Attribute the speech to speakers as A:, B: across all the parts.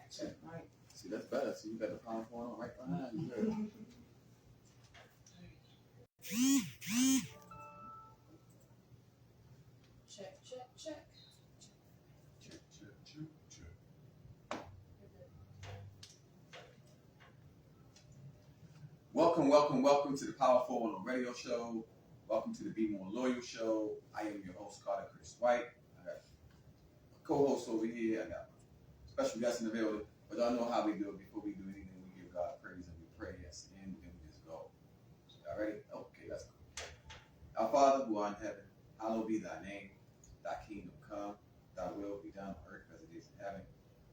A: Check, right. See, that's better. See, you got the power phone on right behind you.
B: Check, check, check.
A: Check, check, check, check. Welcome to the Power 411 Radio Show. Welcome to the Be More Loyal Show. I am your host, Carter Chris White. I got a co-host over here. I got a special guest in the building. But y'all know how we do it. Before we do anything, we give God praise and we pray. Yes, and we just go. So y'all ready? Okay, let's go. Our Father who art in heaven, hallowed be thy name. Thy kingdom come. Thy will be done on earth as it is in heaven.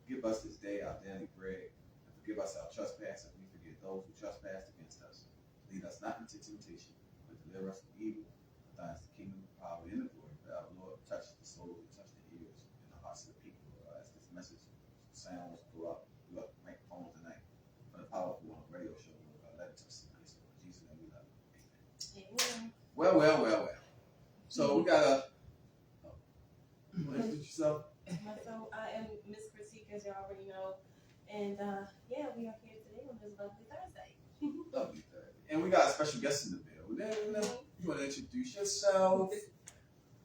A: Give us this day our daily bread. And forgive us our trespasses. We forgive those who trespass against us. Lead us not into temptation, but deliver us from evil. For thine is the kingdom, the power, and the glory. For our Lord, touch the soul, touch the ears, and the hearts of the people. As this message sounds go up microphones tonight. For the powerful on the radio show, let it touch the nice Lord. In Jesus' name we love you. Amen. Well. So we got a. You want to introduce yourself?
B: So I am Miss Critique, as you already know, and yeah, we are here today on this lovely Thursday.
A: Lovely Thursday, and we got a special guest in the building. You want to introduce yourself?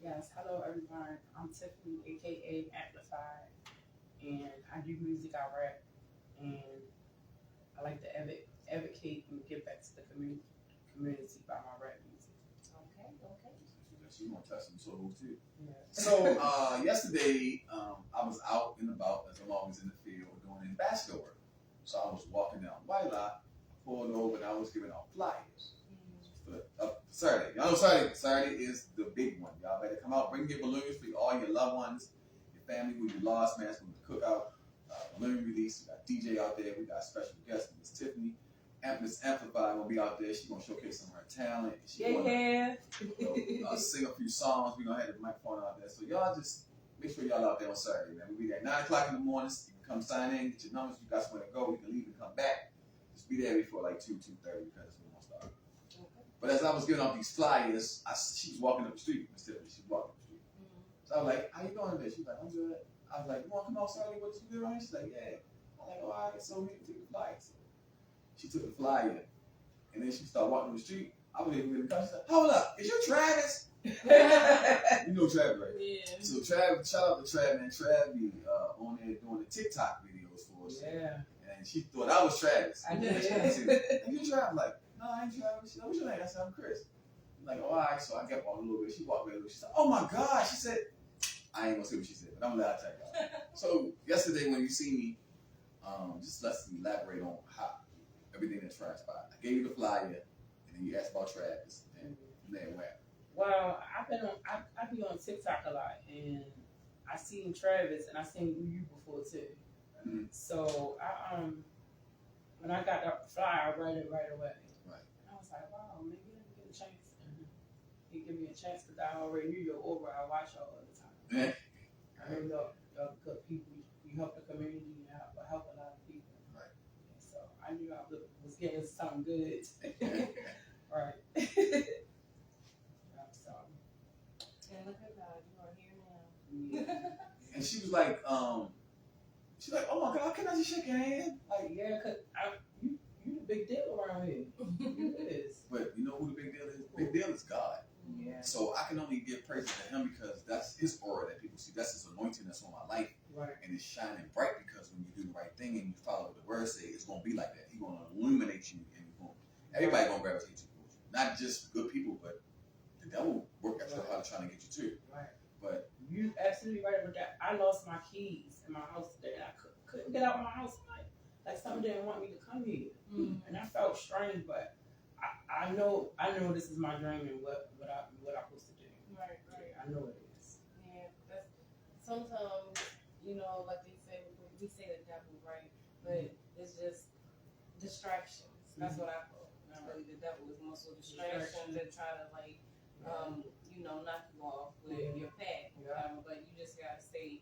C: Yes, hello everyone. I'm Tiffany, aka Amplified, and I do music. I rap, and I like to advocate and give back to the community by my rap music.
B: Okay.
A: She gonna touch some souls too.
C: Yeah.
A: So yesterday, I was out and about, as I'm always in the field doing ambassador work. So I was walking down White Lot, pulled over, and I was giving out flyers for Saturday. Y'all know Saturday is the big one. Y'all better come out, bring your balloons for all your loved ones, your family who you lost, man. It's gonna be cookout, balloon release. We got DJ out there. We got a special guest, Miss Tiffany. Miss Amplified gonna be out there. She's gonna showcase some of her talent. She gonna sing a few songs. We gonna have the microphone out there. So y'all just make sure y'all out there on Saturday, man. We'll be there at 9 o'clock in the morning. You can come sign in, get your numbers. You got somewhere to go. You can leave and come back. Just be there before like 2:30 because we're gonna start. Okay. But as I was giving out these flyers, she was walking up the street. Miss Tiffany, she was walking up the street. So I was like, "How you doing today?" She's like, "I'm good." I was like, "You wanna come out Saturday? What you do right?" She's like, "Yeah." I'm like, "Oh, all right." So we took the flyers. She took the flyer, and then she started walking the street. I was even in the car. She said, "Hold up, is you Travis?" You know Travis, right?
B: Yeah.
A: So Travis, shout out to Travis, man. Travis be on there doing the TikTok videos for us.
C: Yeah.
A: And she thought I was Travis.
C: I did.
A: She said, "You Travis?" I'm like, "No, I ain't Travis." She said, "What's your name?" I said, "I'm Chris." I'm like, "Oh, all right." So I kept walking a little bit. She walked away a little bit. She said, "Oh my God." She said, I ain't gonna say what she said, but I'm gonna let her check out. So yesterday when you see me, just let's elaborate on how everything that transpired. I gave you the flyer, and then you asked about Travis, and then where?
C: Well, I be on TikTok a lot, and I seen Travis, and I seen you before too.
A: Mm-hmm.
C: So when I got the flyer, I read it right away.
A: Right.
C: And I was like, wow, maybe let me get a chance. And he give me a chance because I already knew your over. I watch y'all all the time.
A: Yeah.
C: I know y'all good people. You help the community. You help a lot of people.
A: Right.
C: And so I knew I was getting something good. Right. So.
B: And look at God, you are here now.
C: Yeah.
A: And she was like, "Oh my God, can I just shake your hand?"
C: Like, yeah, cause you the big deal around here. You is.
A: But you know who the big deal is? The big deal is God.
C: Yeah.
A: So I can only give praise to Him because that's His aura that people see. That's His anointing that's on my life.
C: Right.
A: And it's shining bright because when you do the right thing and you follow what the Word say, it's gonna be like that. He's gonna illuminate you, and everybody gonna gravitate to you. Not just good people, but the devil work extra hard trying to get you too.
C: Right.
A: But
C: you absolutely right with that. I lost my keys in my house today, and I couldn't get out of my house. Like something didn't want me to come here, and I felt strange. But I know this is my dream and what I'm supposed to do.
B: Right.
C: Yeah, I know it is.
B: Yeah, that's sometimes, like they say, we say the devil, right? But it's just distractions. That's what I thought. Really, the devil is more so distractions and try to knock you off with your path. But you just gotta stay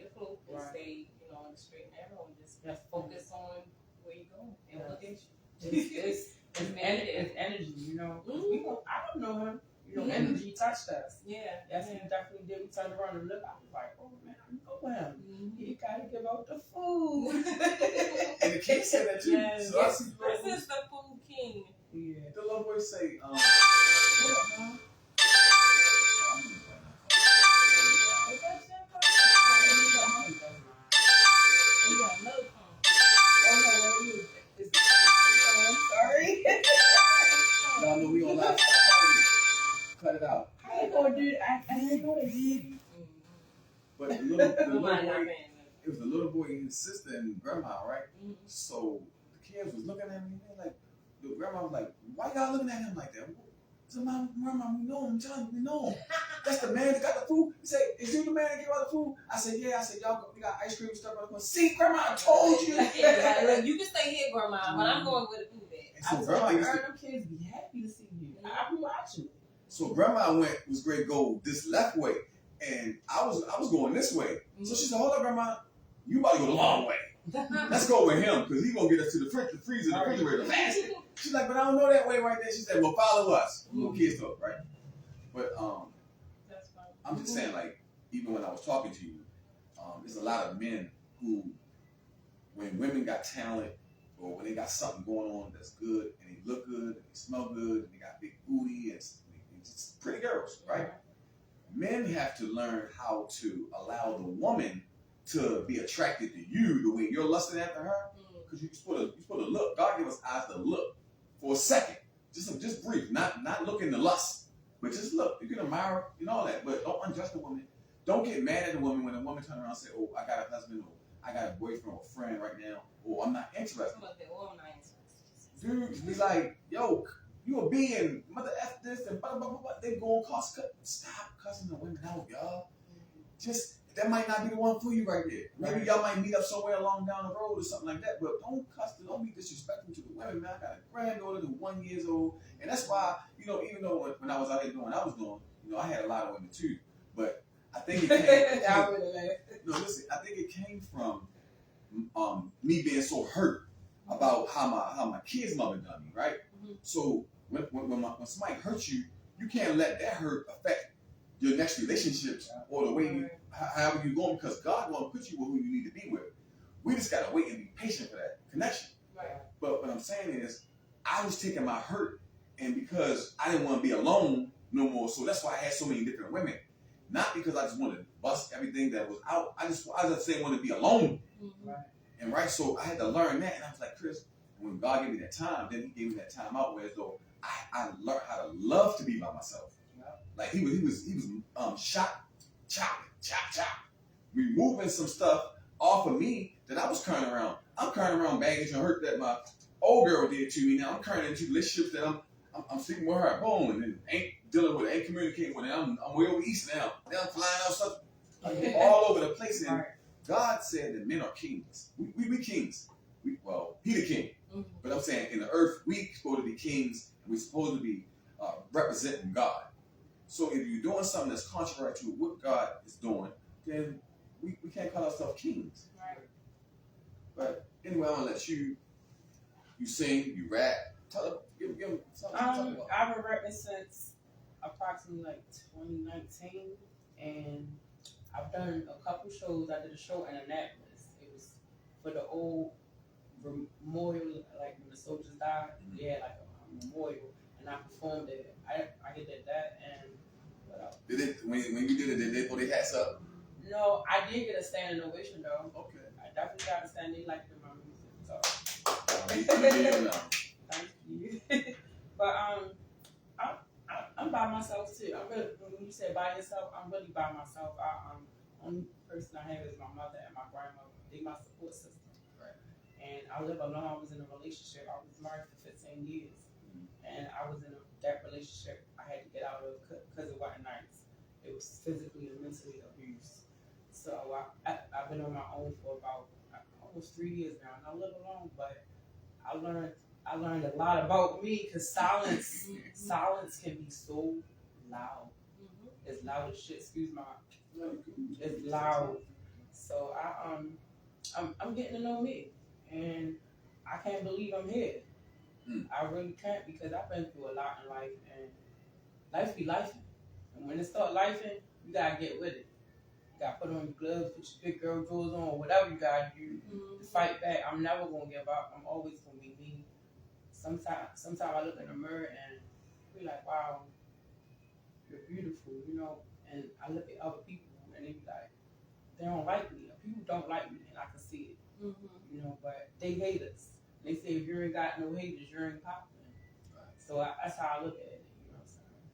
B: afloat and stay, in the straight and narrow and just focus on where you're going and look at you.
C: It's energy,
B: Mm-hmm.
C: I don't know him. energy touched us.
B: Yeah.
C: Yes, he definitely did. We turned around and looked. I was like, oh man, I know him. He gotta give out the food.
A: And the kids said that too.
C: Yes.
A: So I see
B: This is the food king.
C: Yeah.
A: the little boy say, what up, man?
B: We got another phone.
C: Sorry.
A: Y'all know we on live. Cut it out.
C: I didn't know this.
A: But the little
B: Nobody
A: boy,
B: not paying
A: it was the little boy and his sister and grandma, right?
B: Mhm.
A: So the kids was looking at me and they like, the grandma was like, why y'all looking at him like that? I said, Grandma, we know him, John, we know him. That's the man that got the food. He said, is you the man that gave out the food? I said, yeah. I said, y'all, we got ice cream and stuff. I was see, Grandma, I told you.
B: Yeah, look, you can stay here, Grandma, but I'm going with the food bag.
A: And so grandma used to,
C: Them kids be happy to see you. I've been watching.
A: so grandma was great go this left way, and I was going this way. So she said, hold up, Grandma, you about to go the long way. Let's go with him because he's gonna get us to the freezer, the refrigerator faster. She's like, but I don't know that way right there. She said, well, follow us. Little kids talk, right? But
B: That's fine.
A: I'm just saying, like, even when I was talking to you, there's a lot of men who, when women got talent or when they got something going on that's good and they look good and they smell good and they got big booty and just pretty girls, right? Men have to learn how to allow the woman to be attracted to you the way you're lusting after her. Because you're supposed to look. God gave us eyes to look for a second. Just brief. Not looking to lust. But just look. You can admire and all that. But don't unjust the woman. Don't get mad at the woman when the woman turns around and say, oh, I got a husband, or I got a boyfriend or a friend right now, or I'm not interested. Dudes be like, yo, you a being, mother F this and blah, blah, blah, blah. They going cost cut. Stop cussing the women out, y'all. Just, that might not be the one for you right there. Maybe y'all might meet up somewhere along down the road or something like that, but don't cuss, don't be disrespectful to the women, man. I got a granddaughter who's 1 year old, and that's why, even though when I was out here doing what I was doing, I had a lot of women too, but I think it came, no, listen, I think it came from me being so hurt about how my kids' mother done me, right? So when somebody hurts you, you can't let that hurt affect your next relationships or the way you, however you're going, because God won't put you with who you need to be with. We just gotta wait and be patient for that connection.
B: Right.
A: But what I'm saying is, I was taking my hurt, and because I didn't want to be alone no more, so that's why I had so many different women. Not because I just wanted to bust everything that was out. I just didn't want to be alone. And so I had to learn that, and I was like, Chris, when God gave me that time, then He gave me that time out where as though I learned how to love to be by myself. Like he was chop, removing some stuff off of me that I was carrying around. I'm carrying around baggage and hurt that my old girl did to me. Now I'm carrying into relationships that I'm sleeping with her at home and ain't dealing with, ain't communicating with. I'm way over east now. Now I'm flying out stuff all over the place. And God said that men are kings. We kings. He the king. But I'm saying in the earth, we supposed to be kings, and we're supposed to be representing God. So if you're doing something that's contrary to what God is doing, then we can't call ourselves kings.
B: Right.
A: But anyway, I'm gonna let you sing, you rap. Give them something.
C: I've been rapping since approximately like 2019, and I've done a couple shows. I did a show in Annapolis. It was for the old memorial, like when the soldiers died. They had like a memorial, and I performed it. I did that, and what else?
A: When you did it, did they put their hats up?
C: No, I did get a standing ovation though.
A: Okay.
C: I definitely got a standing. They liked my music, so. Thank you. But I'm by myself too. When you say by yourself, I'm really by myself. Only person I have is my mother and my grandmother. They my support system.
A: Right.
C: And I live alone. I was in a relationship. I was married for 15 years, and I was in that relationship. I had to get out of because it wasn't nice. It was physically and mentally abused. So I've been on my own for about almost 3 years now, and I live alone. But I learned a lot about me, because silence can be so loud. It's loud as shit. Excuse my. It's loud. So I'm getting to know me, and I can't believe I'm here. I really can't, because I've been through a lot in life, and life be life. And when it start lifing, you gotta get with it. You gotta put on your gloves, put your big girl drawers on, whatever you gotta do to fight back. I'm never gonna give up. I'm always gonna be me. Sometimes I look in the mirror and be like, wow, you're beautiful, you know. And I look at other people and they be like, they don't like me. People don't like me, and I can see it, you know. But they hate us. They say if you ain't got no haters, you ain't popping. So that's how I look at it. You know what I'm saying?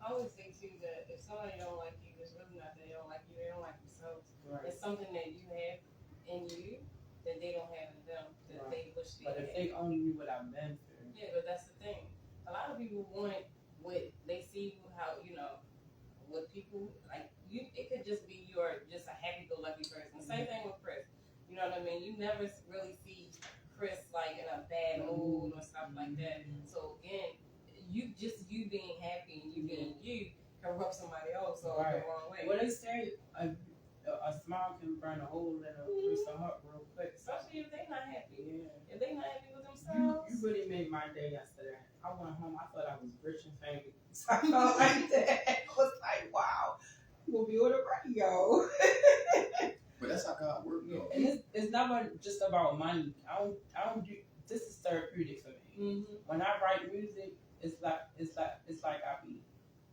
B: I always think too that if somebody don't like you, it's really not that they don't like you; they don't like themselves.
C: Right.
B: It's something that you have in you that they don't have in them that they wish they
C: But
B: had.
C: if they only knew what I've been through.
B: Yeah, but that's the thing. A lot of people want what they see, how what people like. It could just be you're just a happy-go-lucky person. Same thing with Chris. You know what I mean? You never really see Chris like in a bad mood or stuff like that. So again, you being happy and you being you can rub somebody else the wrong way.
C: Well, they say a smile can burn a hole in a person's heart real quick.
B: Especially if they're not happy.
C: Yeah.
B: If they're not happy with themselves.
C: You really made my day yesterday. I went home. I thought I was rich and famous. I felt like that. I was like, wow, we'll be on the radio.
A: But that's how God works, though.
C: And it's never just about money. I don't do. This is therapeutic for me. When I write music, it's like I be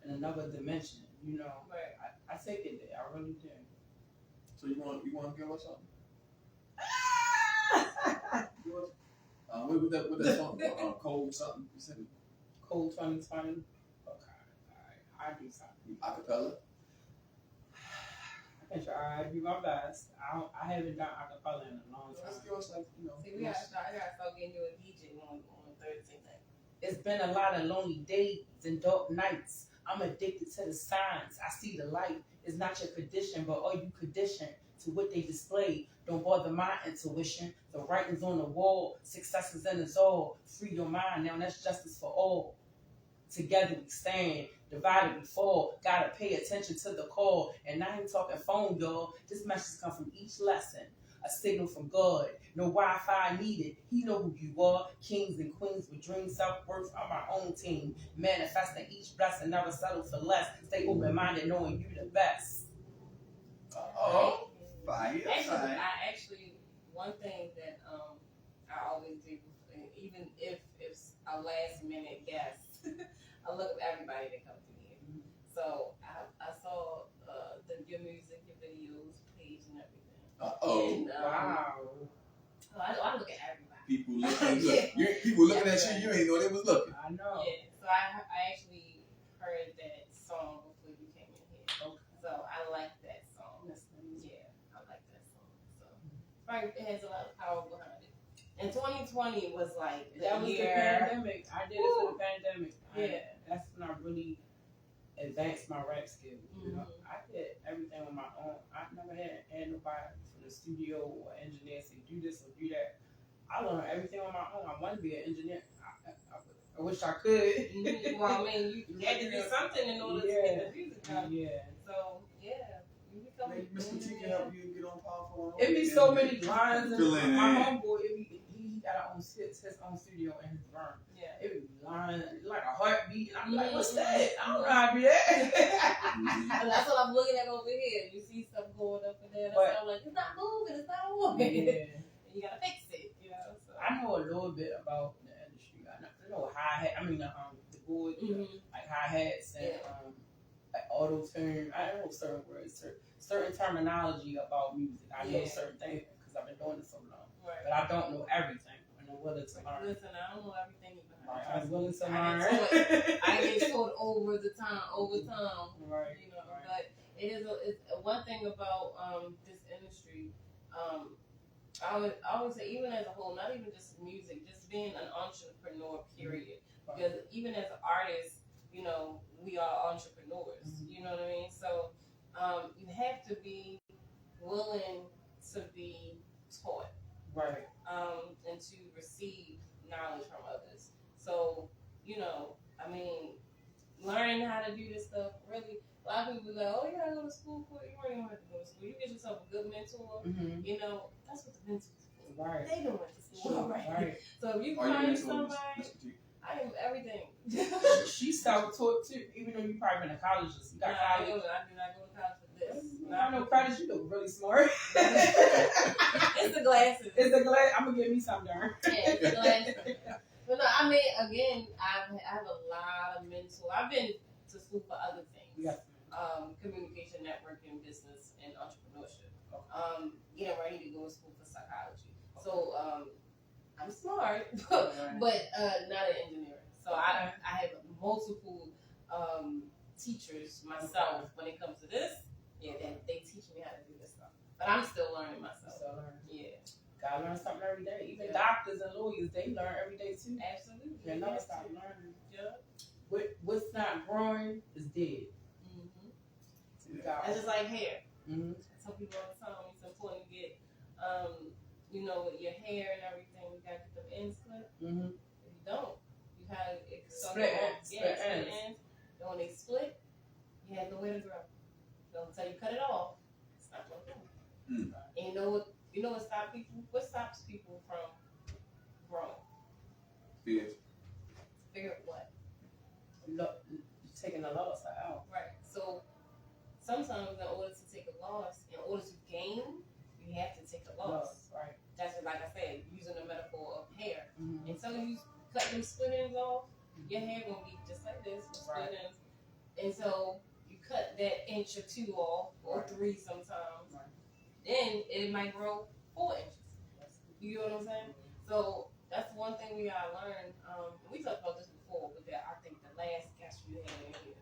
C: in another dimension. You know,
B: Right.
C: I take it there. I really do.
A: So you want to give us something? What that song? Cold something? You said
C: Cold 2020. Okay, all right. I do something.
A: acapella.
C: I can try. I do my best. I haven't done acapella in a long
A: Let's
C: time.
A: give us like
B: See, I gotta start getting you a DJ on Thursday night.
C: It's been a lot of lonely days and dark nights. I'm addicted to the signs. I see the light. It's not your condition, but are you conditioned to what they display? Don't bother my intuition. The writing's on the wall. Success is in us all. Free your mind. Now that's justice for all. Together we stand. Divided we fall. Gotta pay attention to the call. And I ain't talking phone, y'all. This message comes from each lesson. A signal from God. No Wi-Fi needed. He know who you are. Kings and queens with dreams, self-worth on my own team. Manifesting each blessing. Never settle for less. Stay open-minded knowing you the best.
A: Oh, fire.
B: Actually, one thing that I always do, even if it's a last minute guess, I look at everybody that comes to me. So I saw your music, your videos, page, and everything. And,
C: Wow.
B: I look at everybody.
A: People looking at you. You ain't know they was looking.
C: I know.
B: Yeah. So I actually heard that song before you came in here.
C: Okay.
B: So I like that song. Yeah, I like that song. So right, it has a lot of power behind it. And 2020 was like
C: That was
B: year.
C: the pandemic. I did it for the pandemic.
B: Yeah.
C: That's when I really advanced my rap skills. You know, I did everything on my own. I never had nobody from the studio or engineer say do this or do that. I learned everything on my own. I wanted to be an engineer. I wish I could.
B: Well, I mean, you had to do something in order to get the music out.
C: Yeah.
B: So yeah, you become.
A: Mr. T can help you get on Powerful.
C: It be so many lines,
A: Fill in.
C: and my homeboy, he got his own studio in his room.
B: Yeah.
C: It would be lines like a heartbeat, and I'm like, what's that? I don't know how to do that.
B: And that's what I'm looking at over here. You see stuff going up and there.
C: But-
B: I'm like, it's not moving. It's not moving.
C: Yeah.
B: And you gotta fix it. You know. So.
C: I know a little bit about the industry. I know hi-hat. I mean, the board, like hi-hats and like auto-tune. I know certain words, certain terminology about music. I know certain things because I've been doing it so long.
B: Right.
C: But I don't know everything. I'm willing to learn.
B: Listen, I don't know everything you behind.
C: Right, I'm willing to
B: I
C: learn.
B: get taught over time.
C: Right.
B: You know,
C: Right.
B: but it's one thing about this industry. I would say, even as a whole, not even just music, just being an entrepreneur, period. Because even as artists, you know, we are entrepreneurs. You know what I mean? So you have to be willing to be taught.
C: Right.
B: And to receive knowledge from others. So, you know, I mean, learning how to do this stuff, really, a lot of people be like, oh, you gotta go to school for it. You don't even have to go to school. You get yourself a good mentor. You know, that's what the mentors for.
C: Right.
B: They don't went to school, right?
C: Right.
B: So if you
A: Are you
B: find
A: into
B: somebody,
A: Mr. T?
B: I am everything.
C: She self-taught too, even though you probably been to college. You got
B: I
C: college.
B: do not go to college for this.
C: I know college. You look really smart.
B: It's the glasses.
C: It's a glass. I'm gonna give me some, darn.
B: Yeah, it's the glasses. But no, I mean, again, I have a lot of mental. I've been to school for other things.
C: Yeah.
B: Communication, networking, business, and entrepreneurship.
C: Okay.
B: Getting ready to go to school for psychology. So I'm smart, but not an engineer. So I have multiple teachers myself when it comes to this. Yeah, they teach me how to do this stuff. But I'm still learning myself. Yeah.
C: Gotta learn something every day. Even doctors and lawyers, they learn every day too.
B: Absolutely.
C: They never stop learning.
B: Yeah.
C: What's not growing is dead.
B: That's just like hair.
C: Mm-hmm.
B: Some people all the time, it's important to get, with your hair and everything, you gotta get them ends clipped.
C: Mm-hmm.
B: If you don't, you gotta
C: Split ends.
B: split ends. And when they split, you have nowhere to grow. So until you cut it off, it's not gonna grow.
A: Mm.
B: And you know what stops people? What stops people from growing?
A: Fear.
B: Figure what?
C: Taking the loss out.
B: Right. So sometimes in order to take a loss, in order to gain, you have to take a loss.
C: Right.
B: That's just, like I said, using the metaphor of hair.
C: Mm-hmm.
B: Until you cut them split ends off, your hair gonna be just like this with split ends. And so you cut that inch or two off, or 3 sometimes.
C: Right.
B: Then it might grow 4 inches. You know what I'm saying? So that's one thing we gotta learn. We talked about this before, but I think the last guest you had in here,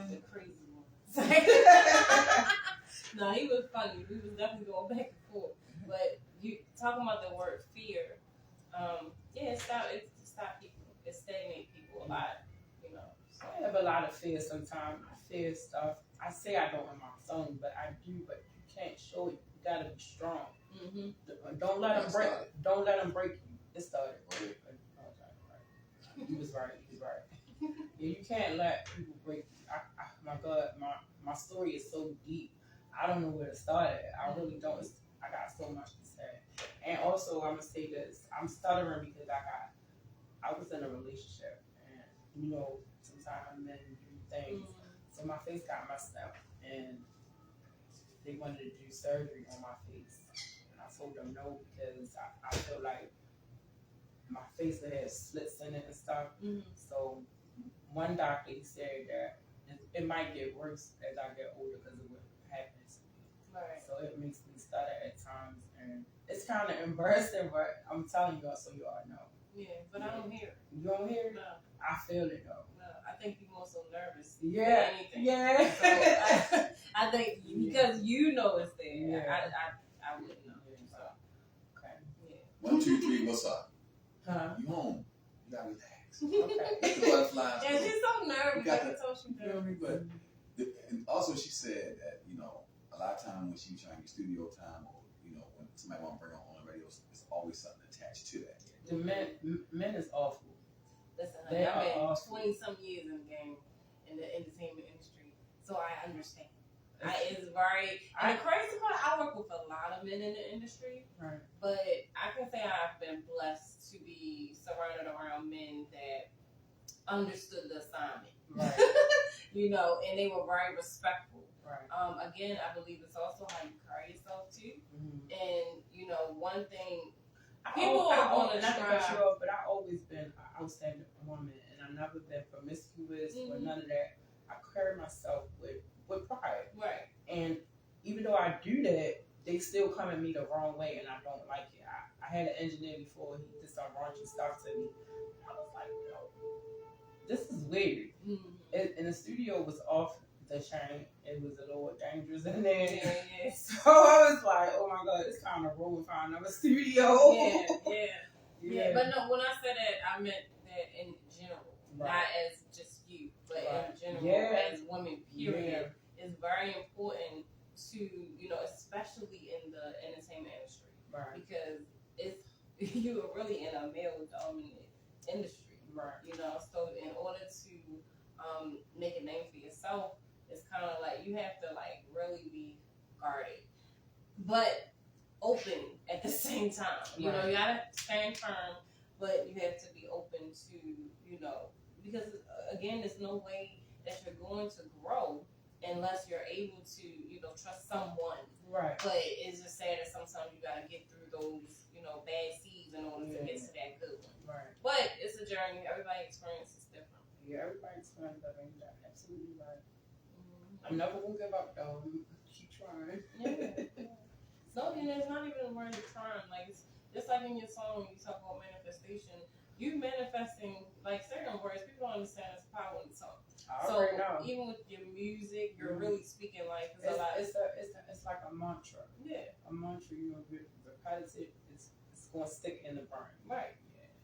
B: the crazy one. No, he was funny. We was definitely going back and forth. But you talking about the word fear, it stop people. It stagnate people a lot, So.
C: I have a lot of fear sometimes. I fear stuff. I say I don't on my phone, but I do. But you can't show it. You gotta be strong.
B: Mm-hmm.
C: Don't let them break. Don't let them break you. It started. You was right. Yeah, you can't let people break you. My God, my story is so deep. I don't know where to start at. I really don't. I got so much to say. And also, I'm gonna say this. I'm stuttering because I was in a relationship, and sometimes men do things. So my face got messed up, and they wanted to do surgery on my face, and I told them no because I feel like my face had slits in it and stuff.
B: Mm-hmm.
C: So one doctor, he said that it might get worse as I get older because of what happens.
B: Right.
C: So it makes me stutter at times, and it's kind of embarrassing, but I'm telling y'all so y'all know.
B: Yeah, but I don't hear it.
C: You don't hear it?
B: No.
C: I feel it though.
B: No, I think you're more so nervous
C: Yeah.
B: than anything.
C: Yeah.
B: So I think because you know it's there,
C: Yeah.
B: I wouldn't know. So,
C: Okay.
B: yeah.
A: 1, 2, 3. What's up?
C: Huh?
A: You home? You gotta relax.
C: Okay.
A: The butterflies.
B: And she's so nervous.
A: You got
B: I
A: the-
B: told you
A: You know what I mean? But and also she said that a lot of time when she was trying to get studio time, or when somebody want to bring her on the radio, it's always something attached to that.
C: The men is awful.
B: Listen,
C: They
B: honey, I've been
C: are awesome.
B: 20-some years in the game, in the entertainment industry, so I understand. It's very. And the crazy part, I work with a lot of men in the industry,
C: Right.
B: but I can say I've been blessed to be surrounded around men that understood the assignment.
C: Right.
B: And they were very respectful.
C: Right.
B: Again, I believe it's also how you carry yourself too.
C: Mm-hmm.
B: And one thing,
C: Not
B: people are
C: to
B: gonna
C: cut
B: try.
C: you off, but I've always been an outstanding woman, and I've never been promiscuous or none of that. I carry myself with pride,
B: Right.
C: and even though I do that, they still come at me the wrong way, and I don't like it. I had an engineer before, he did some raunchy stuff to me. I was like, this is weird.
B: Mm-hmm.
C: And the studio was off the chain. It was a little dangerous in there.
B: Yeah.
C: So I was like, oh my God, it's kind of rude finding another studio.
B: Yeah. But no, when I said that, I meant that in general,
C: Right.
B: not as just you, but
C: Right.
B: in general,
C: Yeah.
B: as women, period. It's very important to, especially in the entertainment industry,
C: Right.
B: because you are really in a male-dominated industry.
C: Right.
B: So in order to make a name for yourself, it's kind of like you have to really be guarded, but open at the same time. You
C: Right.
B: gotta stand firm, but you have to be open to, because again, there's no way that you're going to grow unless you're able to, trust someone.
C: Right.
B: But it's just sad that sometimes you gotta get through those, bad seeds in order to get to that good one.
C: Right.
B: But it's a journey. Everybody's experience is different.
C: Yeah, everybody's trying to bring that. Absolutely right.
B: Mm-hmm.
C: I'm never gonna give up though. Keep trying.
B: Yeah. So, and it's not even a word of trying. Like, it's just like in your song, when you talk about manifestation, you manifesting, like, certain words, people don't understand it's power in the song.
C: I
B: So,
C: already know.
B: even with your music, you're
C: Mhm.
B: really speaking like,
C: It's,
B: a lot.
C: it's like a mantra.
B: Yeah,
C: A mantra, repetitive. It's gonna stick in the brain.
B: right.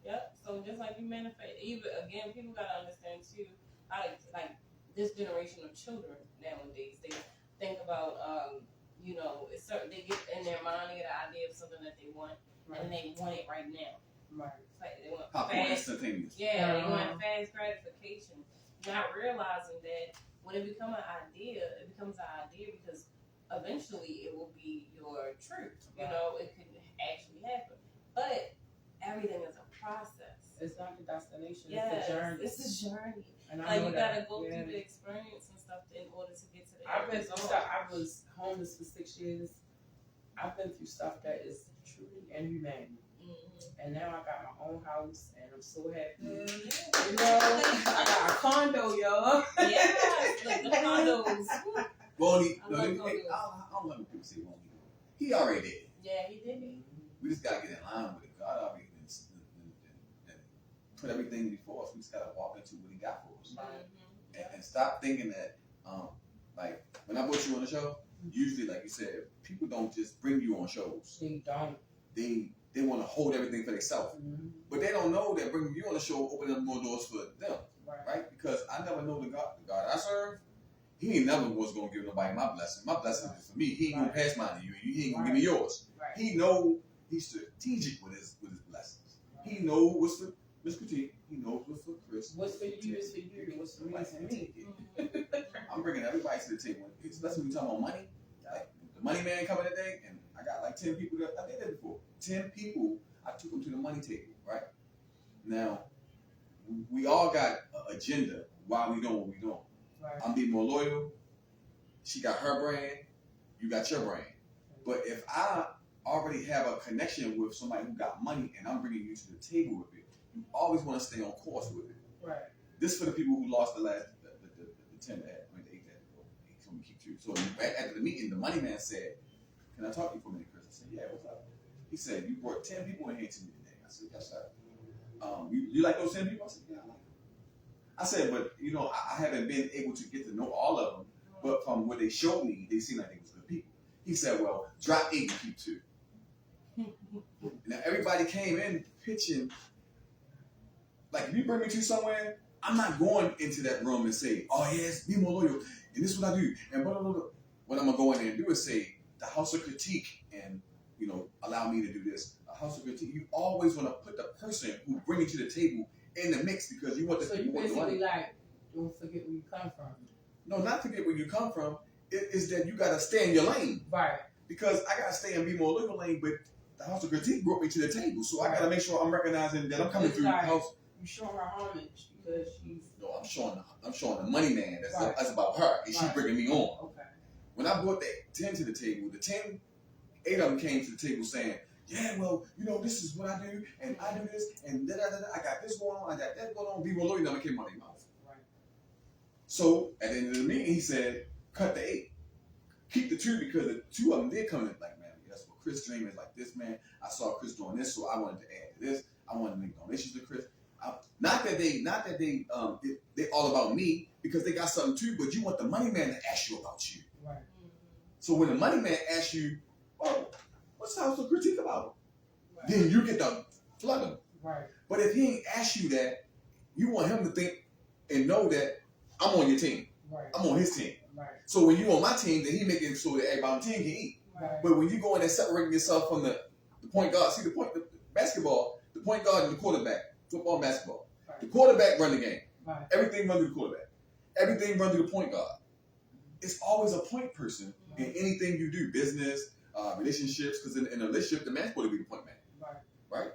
B: Yep. So, just like you manifest, even, again, people gotta understand, too, how to, like, this generation of children nowadays, they think about, it's certain, they get in their mind, they get an idea of something that they want, and they want it right now.
C: Right.
B: It's like they want
A: Popcorn
B: fast,
A: instantaneous.
B: yeah, they want fast gratification. Not realizing that when it becomes an idea, it becomes an idea because eventually it will be your truth. It could actually happen. But everything is a process.
C: It's not the destination.
B: Yes,
C: it's a journey.
B: it's a journey.
C: And I
B: Like,
C: know
B: you
C: that.
B: gotta go
C: Yeah.
B: through the experience and stuff in order to get to the
C: I've
B: end
C: been through
B: result.
C: stuff. I was homeless for 6 years. I've been through stuff that is truly inhumane.
B: Mhm.
C: And now I got my own house, and I'm so happy.
B: Yeah.
C: You know, I got a condo, y'all.
B: Yes, like the condos.
A: Won't he?
B: I
A: No,
B: love
A: I
B: condos.
A: don't like when people say won't he. He already did.
B: Yeah, he did it.
A: We just gotta get in line with it. God already and put everything before us. We just gotta walk into what He got for us,
B: Mhm.
A: and stop thinking that, like when I put you on the show, usually, like you said, people don't just bring you on shows.
C: They don't.
A: They want to hold everything for themselves, but they don't know that bringing you on the show opening up more doors for them,
C: Right.
A: right? Because I never know the God I serve. He ain't never was gonna give nobody my blessing. My blessing is for me. He ain't gonna pass mine to you. He ain't gonna give me yours.
C: Right.
A: He know he's strategic with his blessings. He knows what's for Miss Critique. He knows what's for Chris.
C: What's for you is for you. What's for me is for me.
B: Mhm.
A: I'm bringing everybody to the table. Especially when we talking about money. Like the money man coming today, and I got like 10 people that I did that before. 10 people, I took them to the money table, right? Now, we all got an agenda why we doing what we doing.
C: Right.
A: I'm being more loyal. She got her brand. You got your brand. But if I already have a connection with somebody who got money and I'm bringing you to the table with it, you always want to stay on course with it.
C: Right.
A: This for the people who lost the 10 that, I mean, the 8 that, so we keep 2. So after the meeting, the money man said, "Can I talk to you for a minute, Chris?" I said, "Yeah, what's up?" He said, "You brought 10 people in here to me today." I said, "Yes, sir." You like those 10 people? I said, "Yeah, I like them." I said, "But I haven't been able to get to know all of them. But from what they showed me, they seemed like they was good people." He said, "Well, drop 8 and keep 2." Now everybody came in pitching. Like, if you bring me to somewhere, I'm not going into that room and say, "Oh yes, be more loyal, and this is what I do." And blah, blah, blah. What I'm gonna go in there and do is say, "The house of critique," and allow me to do this. A house of critique. You always want to put the person who bring you to the table in the mix because you want the
C: So you
A: people want the
C: basically
A: money.
C: like, don't forget where you come from.
A: No, not forget where you come from. It is that you gotta stay in your lane.
C: Right.
A: Because I gotta stay and be more legal lane, but the house of critique brought me to the table, so I gotta make sure I'm recognizing that I'm coming
C: It's
A: through the
C: like-
A: house.
C: You show her homage because she's
A: No, I'm showing the money man that's
C: Right.
A: that's about her, and she
C: Right.
A: bringing me on.
C: okay.
A: When I brought the 10 to the table, the 10, 8 of them came to the table saying, "Yeah, well, this is what I do, and I do this, and da da da. I got this going on, I got that going on. Be more loyal." Never came out of their mouth.
C: Right.
A: So at the end of the meeting, he said, "Cut the 8, keep the 2 because the 2 of them did come in like, man, that's what Chris dream is like this, man. I saw Chris doing this, so I wanted to add to this. I wanted to make donations to Chris. Not that they all about me because they got something too, but you want the money man to ask you about you.
C: Right.
A: So when the money man asks you, "Oh, what's the house of critique about?"
B: Right.
A: Then you get to flood him.
C: Right.
A: But if he ain't asked you that, you want him to think and know that I'm on your team.
C: Right.
A: I'm on his team.
C: Right.
A: So when you on my team, then he making sure that everybody on the team can eat.
C: Right.
A: But when you go in and separating yourself from the point guard, see the basketball, the point guard and the quarterback, football and basketball.
C: Right.
A: The quarterback run the game.
C: Right.
A: Everything run through the quarterback. Everything run through the point guard. It's always a point person in anything you do, business, relationships, because in a relationship, the man's supposed to be the point man.
C: Right.
A: Right?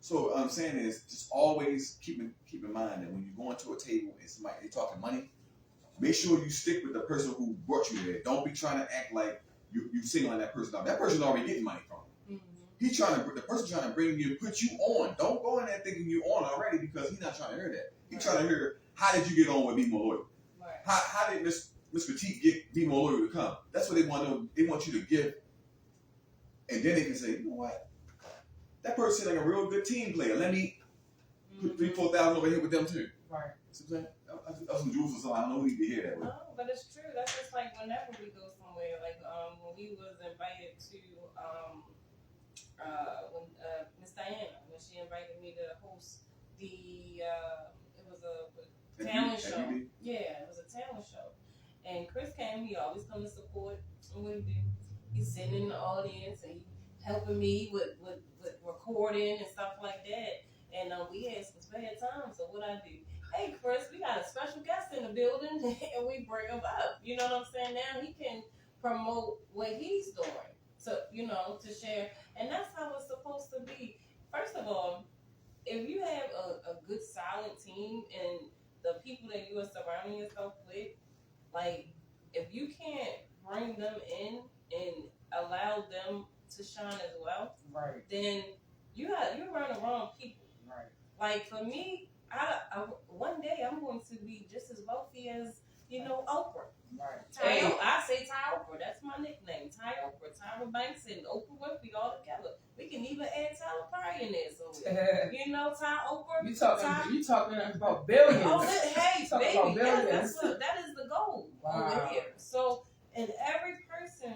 A: So what I'm saying is just always keep in mind that when you go into a table and somebody they talking money, make sure you stick with the person who brought you there. Don't be trying to act like you singling that person out. That person already getting money from you. The person trying to bring you, put you on. Don't go in there thinking you on already because he's not trying to hear that. He's trying to hear how did you get on with Be More Loyal?
B: Right.
A: How did Miss Petite get Be More Loyal to come? That's what they want to. They want you to give, and then they can say, you know what? That person seems like a real good team player. Let me put $3,000-4,000 over here with them too.
C: Right.
A: See what I'm saying? That's some jewels for somebody. I don't need to hear that.
B: No, but it's true. That's just like whenever we go somewhere. Like when we was invited to when Miss Diana, when she invited me to host the it was a talent show. Yeah, it was a talent show. And Chris came. He always come to support. And what he do? He's sitting in the audience and he helping me with recording and stuff like that. And we had some spare time. So what I do? Hey, Chris, we got a special guest in the building, and we bring him up. You know what I'm saying? Now he can promote what he's doing, so to share, and that's how it's supposed to be. First of all, if you have a good, solid team and the people that you are surrounding yourself with, like if you can't bring them in and allow them to shine as well,
C: Right.
B: then you're around the wrong people.
C: Right.
B: Like for me. I one day I'm going to be just as wealthy as Oprah.
C: Right.
B: I say Ty Oprah. That's my nickname. Ty Oprah, Tyra Banks, and Oprah Winfrey all together. We can even add Tyler Perry in there. So Ty Oprah.
C: You talking about billions?
B: Oh, hey, baby,
C: billions.
B: that is the goal over here. So, and every person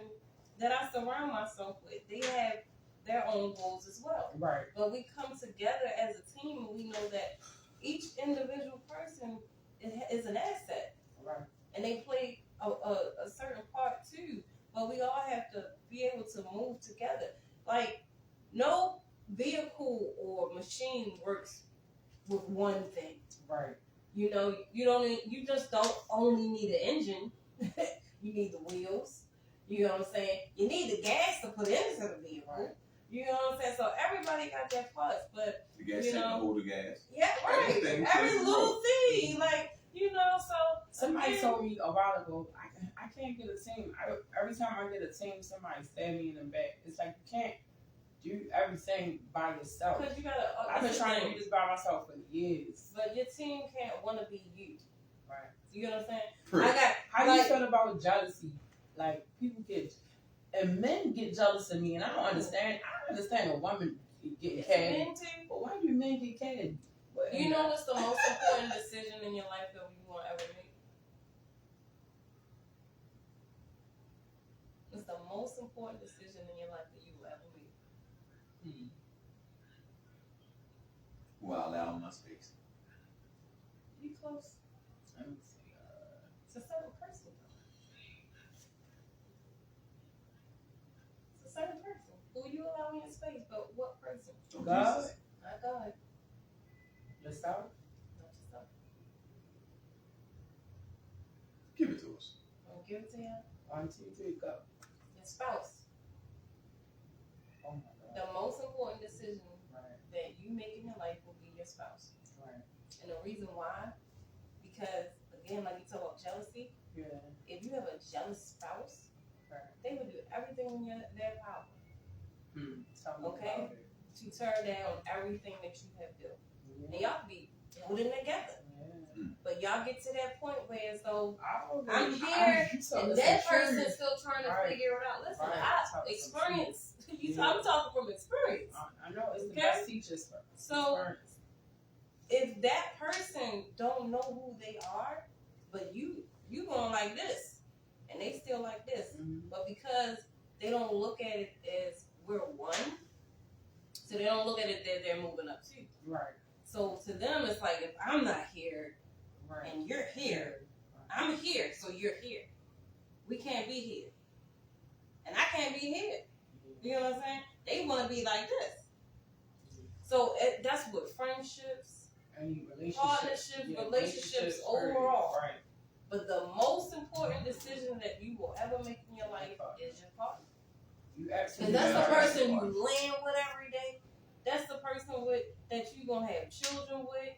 B: that I surround myself with, they have their own goals as well.
C: Right.
B: But we come together as a team, and we know that each individual person is an asset.
C: Right.
B: And they play a certain part too. But we all have to be able to move together. Like, no vehicle or machine works with one thing.
C: Right.
B: You just don't only need an engine. You need the wheels. You know what I'm saying? You need the gas to put into the vehicle. Right. You know what I'm saying? So everybody got their parts, but
A: the gas tank can hold the gas.
B: Yeah, right. Every little thing, so
C: somebody told me a while ago, I can't get a team. Every time I get a team, somebody stab me in the back. It's like you can't do everything by yourself.
B: Because you gotta.
C: I've been trying to do this by myself for years.
B: But your team can't want to be you.
C: Right.
B: You know what I'm saying?
A: Pretty.
C: How do you feel about jealousy? Like people and men get jealous of me, and I don't understand. I understand a woman getting cared, but why do men get cared?
B: You know what's the most important decision in your life that you want to ever make? What's the most important decision in your life that you will ever make?
A: Well, allow my space.
B: You close.
C: Let me see.
B: It's a certain person. It's a certain person. Who you allow in your space, but what person?
C: God.
B: Not God.
C: Yourself?
B: Not yourself.
A: Give it to us.
B: Don't give it to him.
C: 1, 2, 3, go.
B: Your spouse.
C: Oh my God.
B: The most important decision
C: Right.
B: that you make in your life will be your spouse.
C: Right.
B: And the reason why, because again, like you talk about jealousy,
C: Yeah.
B: if you have a jealous spouse,
C: Right.
B: they would do everything in their power
C: Tell me
B: Okay.
C: about it.
B: to tear down everything that you have built. And
C: Yeah.
B: y'all be building together.
C: Yeah.
B: But y'all get to that point where as though
C: I'm
B: here, and that person's still trying to
C: Right.
B: figure it out. Listen,
C: Right.
B: I
C: Talk some
B: experience.
C: Yeah.
B: I'm talking from experience.
C: I know it's the
B: Okay.
C: best teachers.
B: So
C: Experience.
B: if that person don't know who they are, but you going like this, and they still like this, but because they don't look at it as we're one, so they don't look at it that they're moving up too.
C: Right.
B: So to them, it's like if I'm not here
C: Right.
B: and you're here, I'm here, so you're here. We can't be here, and I can't be here. You know what I'm saying? They want to be like this. So that's what friendships,
C: Any relationships,
B: partnerships,
C: yeah,
B: relationships
C: period.
B: overall.
C: Right.
B: But the most important decision that you will ever make in your life is your partner.
C: You
B: Because
C: absolutely.
B: that's the
A: Yeah.
B: person you land with every day. that's the person with that you gonna have children with,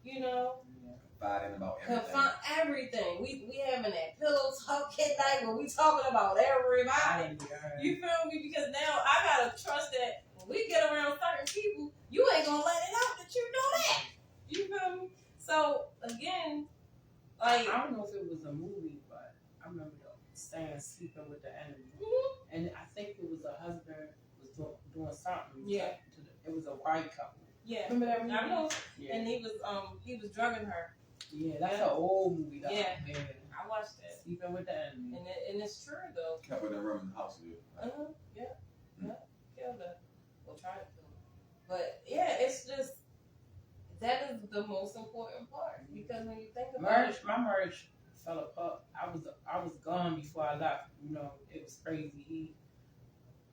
B: you know.
A: Fighting about everything.
B: Confront everything. We having that pillow talk at night when we talking about everybody. You feel me? Because now I gotta trust that when we get around certain people, you ain't gonna let it out that you know that. You feel me? So again, like
C: I don't know if it was a movie, but I remember saying sleeping with the enemy, and I think it was a husband was doing something.
B: Yeah.
C: It was a white couple.
B: yeah,
C: Remember that movie?
B: I know.
C: Yeah.
B: And he was drugging her.
C: Yeah, that's an old movie though.
B: Yeah.
C: Man.
B: I watched that,
C: Sleeping with the enemy.
B: and it's true though.
A: Kept her in the room in the house, dude.
B: Yeah, killed her. Well, try to kill her. But yeah, it's just that is the most important part because when you think about
C: My marriage fell apart. I was gone before I left. You know, it was crazy.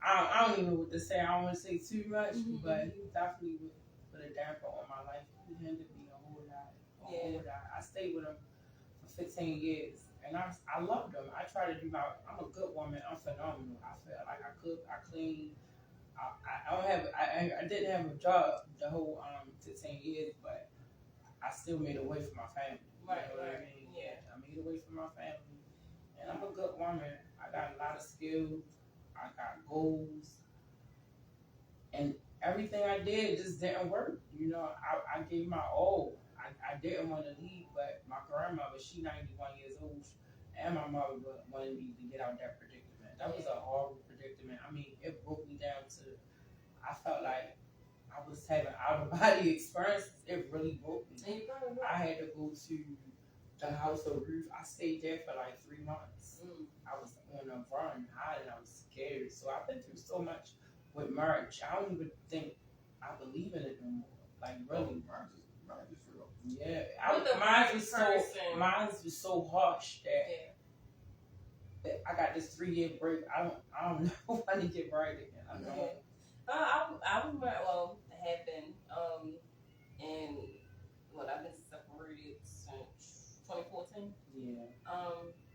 C: I don't even know what to say. I don't want to say too much, but he definitely put a damper on my life. He hindered me a whole lot. I stayed with him for 15 years, and I loved him. I try to do I'm a good woman. I'm phenomenal. I feel like I cook, I clean. I didn't have a job the whole 15 years, but I still made a way for my family.
B: Right,
C: You know what I
B: right.
C: mean?
B: Yeah.
C: I made a way for my family, and I'm a good woman. I got a lot of skills. I got goals, and everything I did just didn't work. You know, I gave my all. I didn't want to leave, but my grandmother, she 91 years old, and my mother wanted me to get out that predicament. That was a horrible predicament. I mean, it broke me down to, I felt like I was having out-of-body experiences. It really broke me.
B: And you probably
C: I had to go to the House of Ruth. I stayed there for like 3 months. I was on a run, hiding. I was scared. So I've been through so much with marriage. I don't even think I believe in it no more. Like really.
A: Marriage is real.
C: Yeah. Mine was so harsh that I got this 3-year break. I don't know when to get married again. I don't know.
B: I was married. Well, I had been. And I've been separated since 2014.
C: Yeah.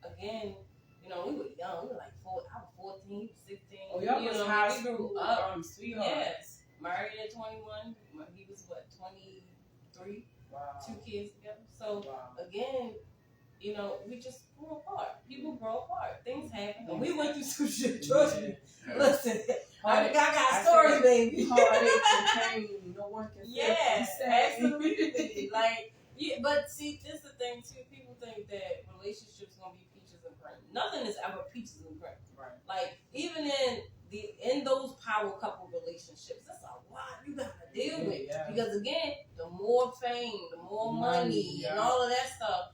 B: Again, you know, we were young. We were like I was 14, 16.
C: Oh, y'all
B: you
C: was
B: know,
C: high
B: we
C: school
B: grew up.
C: sweethearts.
B: Yes. Married at 21. He was 23.
C: Wow.
B: 2 kids together. So
C: Wow.
B: again, you know, we just grew apart. People grow apart. Things happen. And we went through some shit. Trust me. Listen, I got stories, baby.
C: Heartache and pain. No one can.
B: Yes, absolutely. Like, yeah, but see, this is the thing too. People think that relationships gonna be peaches and cream. Nothing is ever peaches and cream.
C: Right.
B: Like, even in those power couple relationships, that's a lot you gotta deal with.
C: Yeah.
B: Because again, the more fame, the more money, and all of that stuff,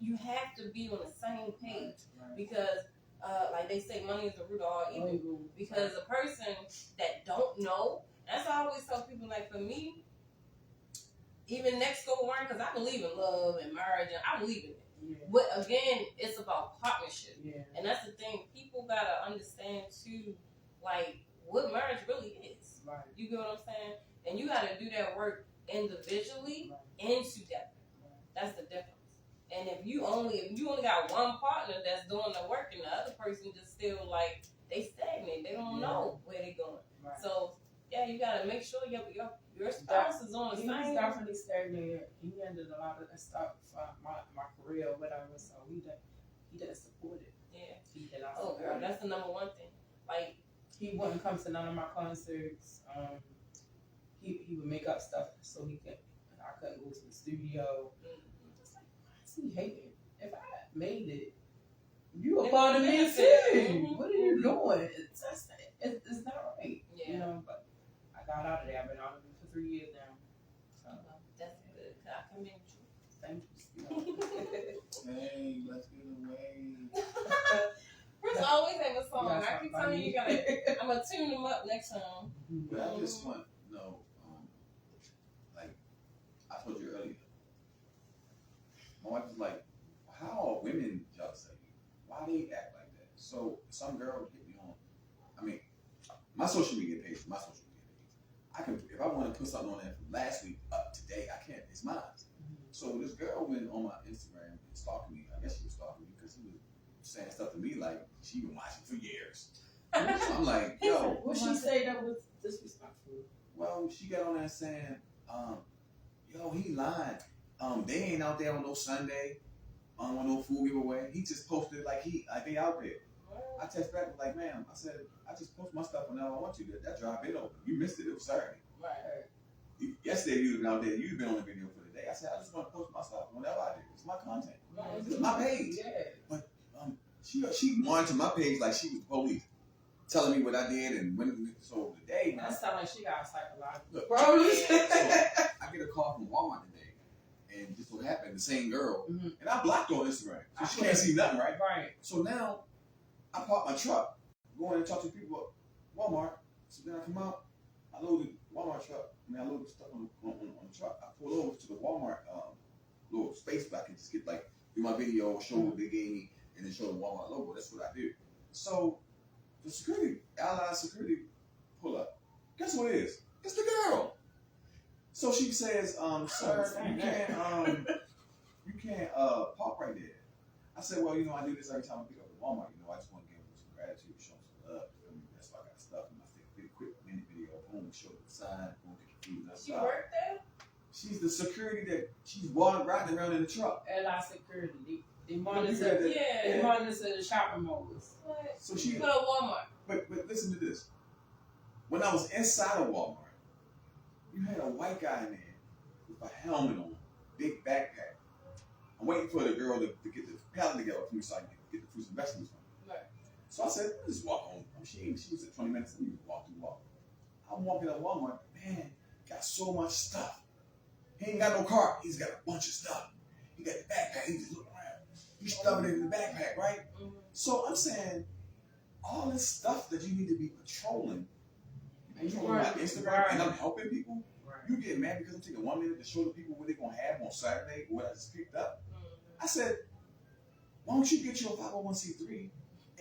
B: you have to be on the same page.
C: Right.
B: Because like they say, money is the root of all evil. Because a person that don't know, that's why I always tell people, like, for me, even next go around, because I believe in love and marriage, and I believe in it.
C: Yeah.
B: But again, it's about partnership.
C: Yeah.
B: And that's the thing. People gotta understand too, like, what marriage really is.
C: Right.
B: You get what I'm saying? And you gotta do that work individually and together. That's the difference. And if you only got one partner that's doing the work and the other person just still like they stagnant, they don't know where they're going.
C: Right.
B: So yeah, you gotta make sure your spouse is on the
C: He was
B: same.
C: definitely stagnated. He ended a lot of that stuff for my career or whatever. So he didn't support it.
B: Yeah.
C: He did not
B: Oh
C: support
B: girl,
C: it.
B: that's the number one thing. Like,
C: He wouldn't come to none of my concerts. He would make up stuff so I couldn't go to the studio. It's like, why is he hating? If I made it, you a part of me too.
B: Mhm.
C: What are you doing? It's not right.
B: yeah.
C: You know, but I got out of there. I've been out of it for 3 years now. So
B: That's good. I commend you.
C: thank you.
A: Hey, let's get away.
B: Bruce always have a song.
C: Yes,
B: I keep telling you, I'm gonna tune them up next time.
A: But I just want to know, like I told you earlier, my wife is like, how are women jealous of you? Why they act like that? So some girl hit me on. I mean, my social media page. I can, if I want to put something on there from last week up today, I can't. It's mine. So this girl went on my Instagram and stalking me. I guess she was stalking me because she was saying stuff to me like she been watching for years. So I'm like, yo,
C: What she say that was disrespectful?
A: well, she got on there saying, yo, he lying. They ain't out there on no Sunday, on no food giveaway. He just posted like they out there. I text back like, ma'am, I said, I just post my stuff whenever I want to. That drive been open. You missed it. It was Saturday.
B: Right.
A: Yesterday you'd been out there. You'd been on the video for the day. I said, I just want to post my stuff whenever I do. It's my content.
C: Right.
A: It's my page.
C: Yeah.
A: But she monitored my page like she was the police, telling me what I did and when. So today,
C: That sounds like she got a psychological
A: look,
C: problem.
A: so I get a call from Walmart today, and just what happened, the same girl,
C: Mhm.
A: and I blocked her on Instagram, so she can't see nothing, right?
C: Right.
A: So now I park my truck, go in and talk to people at Walmart. So then I come out, I load the Walmart truck, and I load the stuff on the truck. I pull over to the Walmart little space where I can just get like do my video, show what they gave me, and then show the Walmart logo. That's what I do. So the security, Allied security, pull up. Guess what it is? It's the girl. So she says, sir, you can't park right there. I said, well, I do this every time I pick up at Walmart. I just want to give them some gratitude, show them some love. That's why I got stuff. And I take a quick minute video, boom, show the sign, boom, get the food
B: She
A: outside.
B: worked there?
A: She's the security that she's riding around in the truck.
C: Allied security. They monitor.
B: Yeah.
C: They monitor the shopping malls.
B: What?
A: So she,
B: Go to Walmart.
A: but listen to this. When I was inside of Walmart, you had a white guy in there with a helmet on, big backpack. I'm waiting for the girl to get the pallet together for me so I can get the fruits and vegetables from her.
B: Right.
A: So I said, let me just walk home. She was at 20 minutes. Let me walk through Walmart. I'm walking at Walmart. Man, got so much stuff. He ain't got no cart. He's got a bunch of stuff. He got the backpack. He just looking around. He's stuffing it in the backpack, right?
B: Mm-hmm.
A: So I'm saying, all this stuff that you need to be patrolling,
C: And you
A: on
C: weren't-
A: Instagram, and I'm helping people.
C: Right.
A: You get mad because I'm taking 1 minute to show the people what they're gonna have on Saturday, what I just picked up.
B: Mm-hmm.
A: I said, why don't you get your 501c3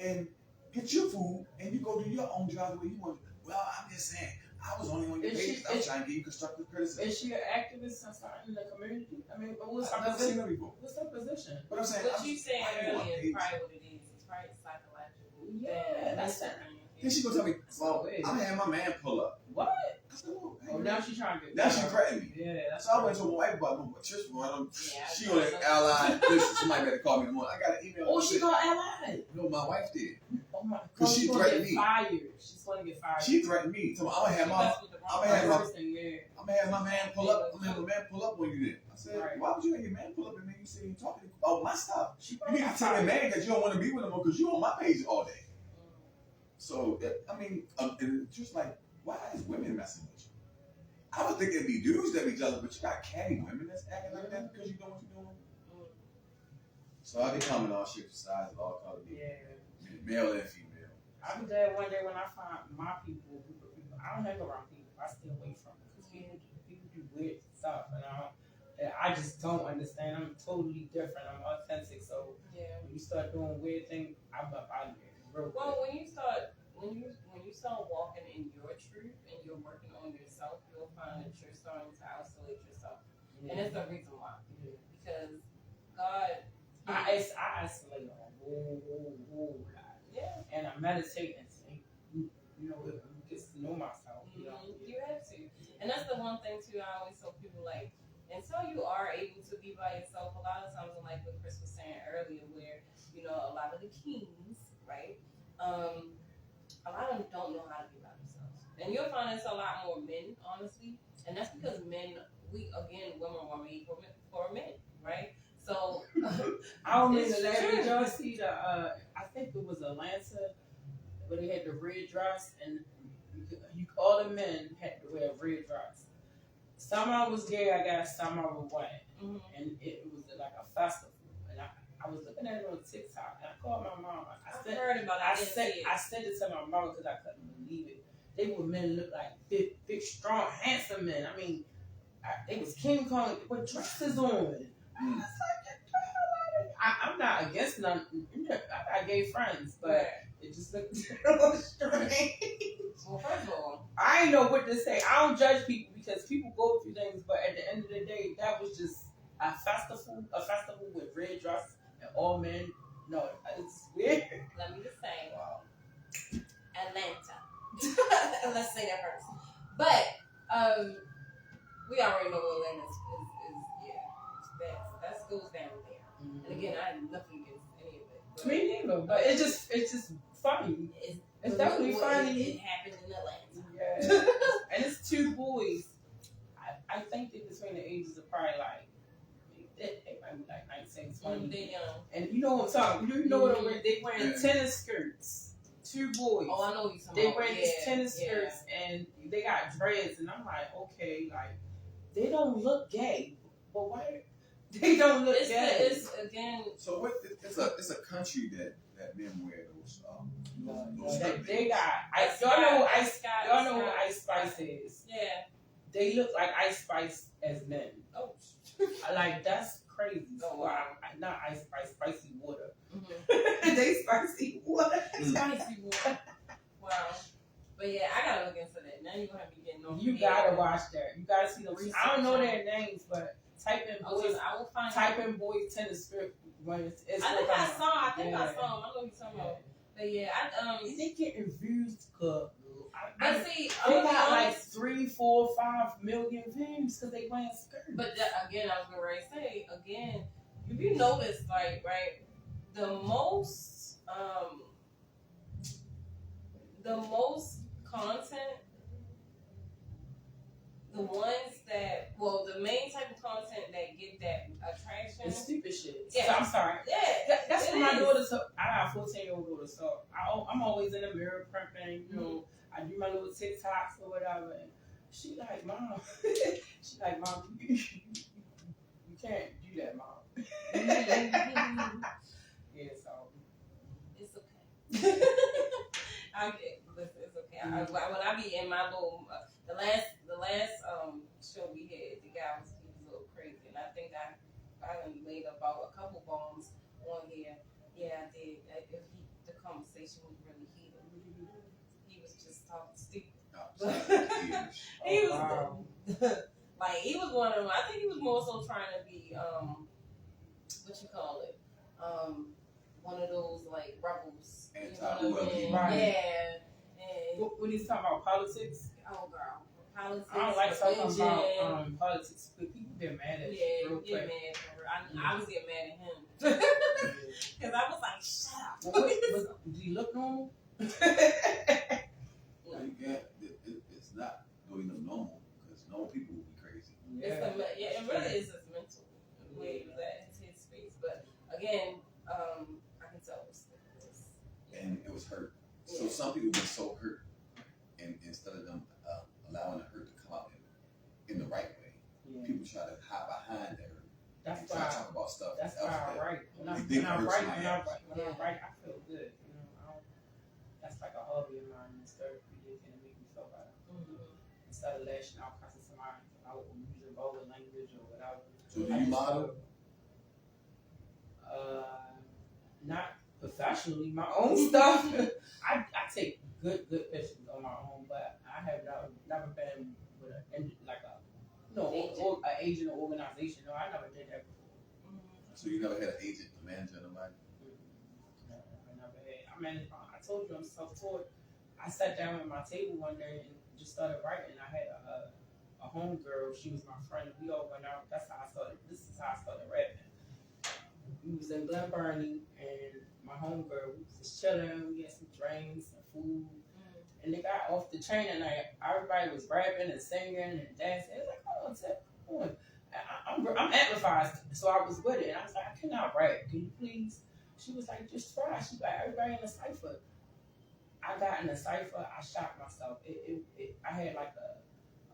A: and get your food and you go do your own job the way you want to? Well, I'm just saying, I was only on your page. I'm trying to give you constructive criticism.
C: Is she an activist and starting in the community? I mean, what's
A: I've
C: her
A: never seen
C: position?
A: her before.
C: What's her position?
A: But I'm saying,
B: What you saying
A: why you on
B: earlier is
A: page?
B: probably what it is. It's probably psychological.
C: Yeah, that's it.
A: Then she gonna tell me, well,
C: weird.
A: I'm gonna have my man pull up.
C: What?
A: I said, well, hey,
C: Oh, now she's trying to get.
A: now she threatened me.
C: Yeah, that's.
A: So I went to my wife about no Trish one.
B: Yeah,
A: She on the Allied. Listen, somebody better call me in the morning. I got an email.
C: Oh,
A: that
C: she
A: said-
C: got allied.
A: No, my wife did.
C: Oh my.
A: 'Cause she
C: she's gonna
A: threatened
C: get
A: me.
C: fired. She's gonna get fired.
A: She threatened me. So I'm gonna have my I'm gonna have my man pull up. I'm gonna have my man pull up on you then. I said,
C: Right.
A: why would you have your man pull up and then you sitting talking about my stuff?
C: She
A: You
C: probably
A: need to
C: got
A: tell your
C: fired.
A: man that you don't want to be with him because you on my page all day. So I mean, and it's just like, why is women messing with you? I would think it'd be dudes that be jealous, but you got catty women that's acting like that because you know what you're doing. So I be coming all shapes and sizes, all colors,
C: Yeah.
A: male and female.
C: I was there one day when I found my people, group of people. I don't hang around people. I stay away from them because people do weird stuff, and I just don't understand. I'm totally different. I'm authentic, so
B: Yeah.
C: when you start doing weird things, I'm up out of here real quick.
B: Well, when you start walking in your truth and you're working on yourself, you'll find that you're starting to isolate yourself, and it's the reason why.
C: Yeah.
B: Because God,
C: I isolate a whole lot,
B: yeah,
C: and I meditate and think, just to know myself.
B: you have to, and that's the one thing too. I always tell people like, until you are able to be by yourself, a lot of times, like what Chris was saying earlier, where a lot of the kings, right? A lot of them don't know how to be by themselves, and you'll find it's a lot more men, honestly, and that's because men, women were made for men, right? So
C: I don't mean
B: It's
C: to laugh. Did
B: true.
C: y'all see I think it was Atlanta, where they had the red dress, and all the men had to wear a red dress. Summer was gay, I guess. Summer was white, and it was like a festival. And I was looking at it on TikTok, and I called my mom.
B: I've heard about it. I didn't see it.
C: I sent it to my mom because I couldn't believe it. They were men look like big, strong, handsome men. I mean, they was King Kong with dresses on. I was like, I'm not against none. I got gay friends, but it just looked a little strange.
B: Well, first of all,
C: I ain't know what to say. I don't judge people because people go through things, but at the end of the day, that was just a festival with red dress and all men. No, it's weird.
B: let me just say,
A: Wow.
B: Atlanta. Let's say that first. But We already know Atlanta is yeah. That goes down there. And again, I have nothing against any of it. But
C: Me neither, but it's just funny. It's definitely funny.
B: It happened in Atlanta.
C: Yeah, and it's two boys. I think they're between the ages of probably like they might be like 19, 20.
B: They young.
C: And you know what I'm talking. You know what I'm wearing. They wearing tennis skirts. Two boys.
B: Oh, I know what you're talking
C: They
B: about.
C: wearing these tennis skirts and they got dreads, and I'm like, okay, like they don't look gay, but why? They don't look gay.
B: It's again.
A: So what? It's a country that men wear those.
C: They got. Y'all know what Ice Spice is.
B: Yeah.
C: They look like Ice Spice as men.
B: Oh.
C: Like that's crazy.
B: Oh, wow.
C: Not Ice Spice, spicy water.
B: Mm-hmm.
C: They spicy water.
B: Spicy water. Wow. But yeah, I gotta look into that. Now you're gonna have me getting on.
C: You gotta watch that. You gotta see them. I don't know their names, but type in boys.
B: I will find.
C: Type in boys tennis skirt when it's.
B: I think I saw. I think I saw them. I know you're talking about. But yeah,
C: they getting views.
B: I see.
C: They got like 3, 4, 5 million views because they wearing skirts.
B: But again, I was gonna say again. If you notice, like right, the most content, the ones that the main type of content that get that attraction.
C: It's stupid shit.
B: Yeah.
C: So I'm sorry.
B: Yeah,
C: that's what my daughter's. I got a 14-year-old daughter, so I'm always in the mirror prepping. You know, I do my little TikToks or whatever. And she like, Mom. She like, Mom, you can't do that, Mom. Yeah, so
B: it's okay. It's okay. When I be in my little the last show we had, the guy was a little crazy, and I think I done laid about a couple bombs on here. Yeah, I did. The conversation was really heated. He was just talking stupid. He was
C: wow.
B: like he was one of them. I think he was more so trying to be what you call it, one of those like rebels.
A: Anti-whoever.
C: Right.
B: Yeah. And
C: When he's talking about politics,
B: oh girl, politics.
C: I don't like talking
B: religion.
C: about politics, but people get mad at you
B: Yeah,
C: real
B: get
C: quick.
B: mad for her. I was getting mad at him because I was like, shut up.
C: Do you look normal?
A: It's not really normal because normal people will be crazy.
B: It really is his mental where he was at, his space. But again, I can tell it was.
A: And it was hurt. So some people get so hurt, and instead of them allowing the hurt to come out in the right way, people try to hide behind their hurt.
C: That's
A: try
C: why.
A: to talk about stuff.
C: That's why I write. When I write, I feel good. You know, that's like a hobby of mine. It's therapeutic and it makes me feel better. Instead of lashing out, cussing somebody out, or using vulgar language or whatever.
A: So do you model?
C: Not professionally. My own stuff. I take good pictures on my own, but I have never been with an agent or organization. No, I never did that before.
A: So you never had an agent, a manager, nobody?
C: No, I never had. I told you I'm self-taught. I sat down at my table one day and just started writing. I had a homegirl. She was my friend. We all went out. This is how I started rapping. We was in Glen Burnie, and my homegirl, we was just chilling. We had some drinks and food. And they got off the train, and everybody was rapping and singing and dancing. It was like, come on, Tip, come on. I'm amplified, so I was with it. And I was like, I cannot rap. Can you please? She was like, just try. She was like, everybody in the cipher. I got in the cipher. I shot myself. I had like a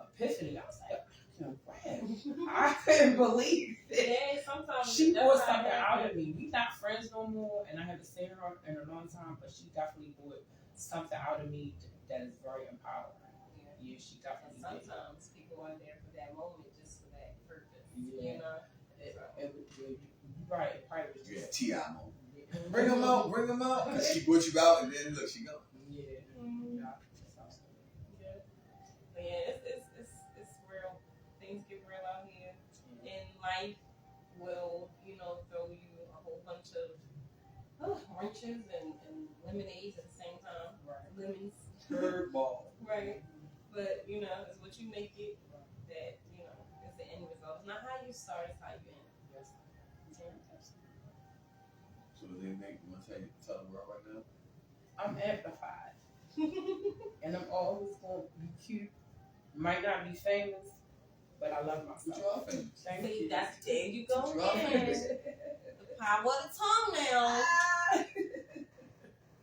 C: epiphany. I was like, I can rap. I couldn't believe it.
B: Yeah, sometimes
C: She brought something out of me. We not friends no more, and I haven't seen her in a long time, but she definitely brought something out of me that is very empowering. Yeah, she definitely did.
B: Sometimes people are there for that moment, just for that purpose.
C: Yeah.
B: You know?
C: You're right, it probably was just
A: T.I. moment. Bring them out. Because she brought you out, and then look, she gone.
C: Yeah.
B: But yeah, it's real. Things get real out here. And life will, throw you a whole bunch of wrenches and lemonades at the same time.
C: Right.
B: Lemons.
C: Curveball.
B: Right. But, it's what you make it. start is how you end.
C: Yes.
B: Yeah.
C: Absolutely.
A: So does anything you want to tell the world right now?
C: I'm amplified, and I'm always going to be cute. Might not be famous, but I love
A: But
C: myself.
A: you are famous.
C: Thank
B: See,
C: you.
B: that's there you go
A: You are
B: again.
A: famous.
B: The power of the tongue now.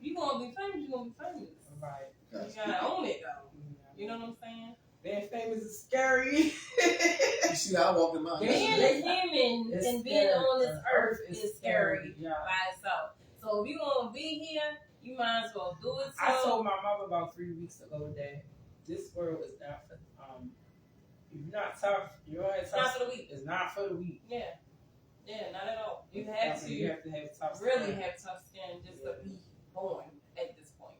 B: You gonna be famous, you gonna be famous.
C: Right.
B: You gotta own it though. You know what I'm saying?
C: Being famous is scary.
A: You see how I walked in mine
B: Being
A: yesterday?
B: a human
C: It's
B: and being
C: scary.
B: on this earth
C: is
B: is scary
C: Yeah.
B: by itself. So if you gonna be here, you might as well do it.
C: I told my mother about 3 weeks ago that this world is not for if you're not tough, you're only
B: It's not
C: tough.
B: for the weak.
C: It's not for the weak.
B: Yeah. Yeah, not at all. You have
C: You
B: to
C: have to have tough
B: really
C: skin.
B: have tough skin just to be born at this point.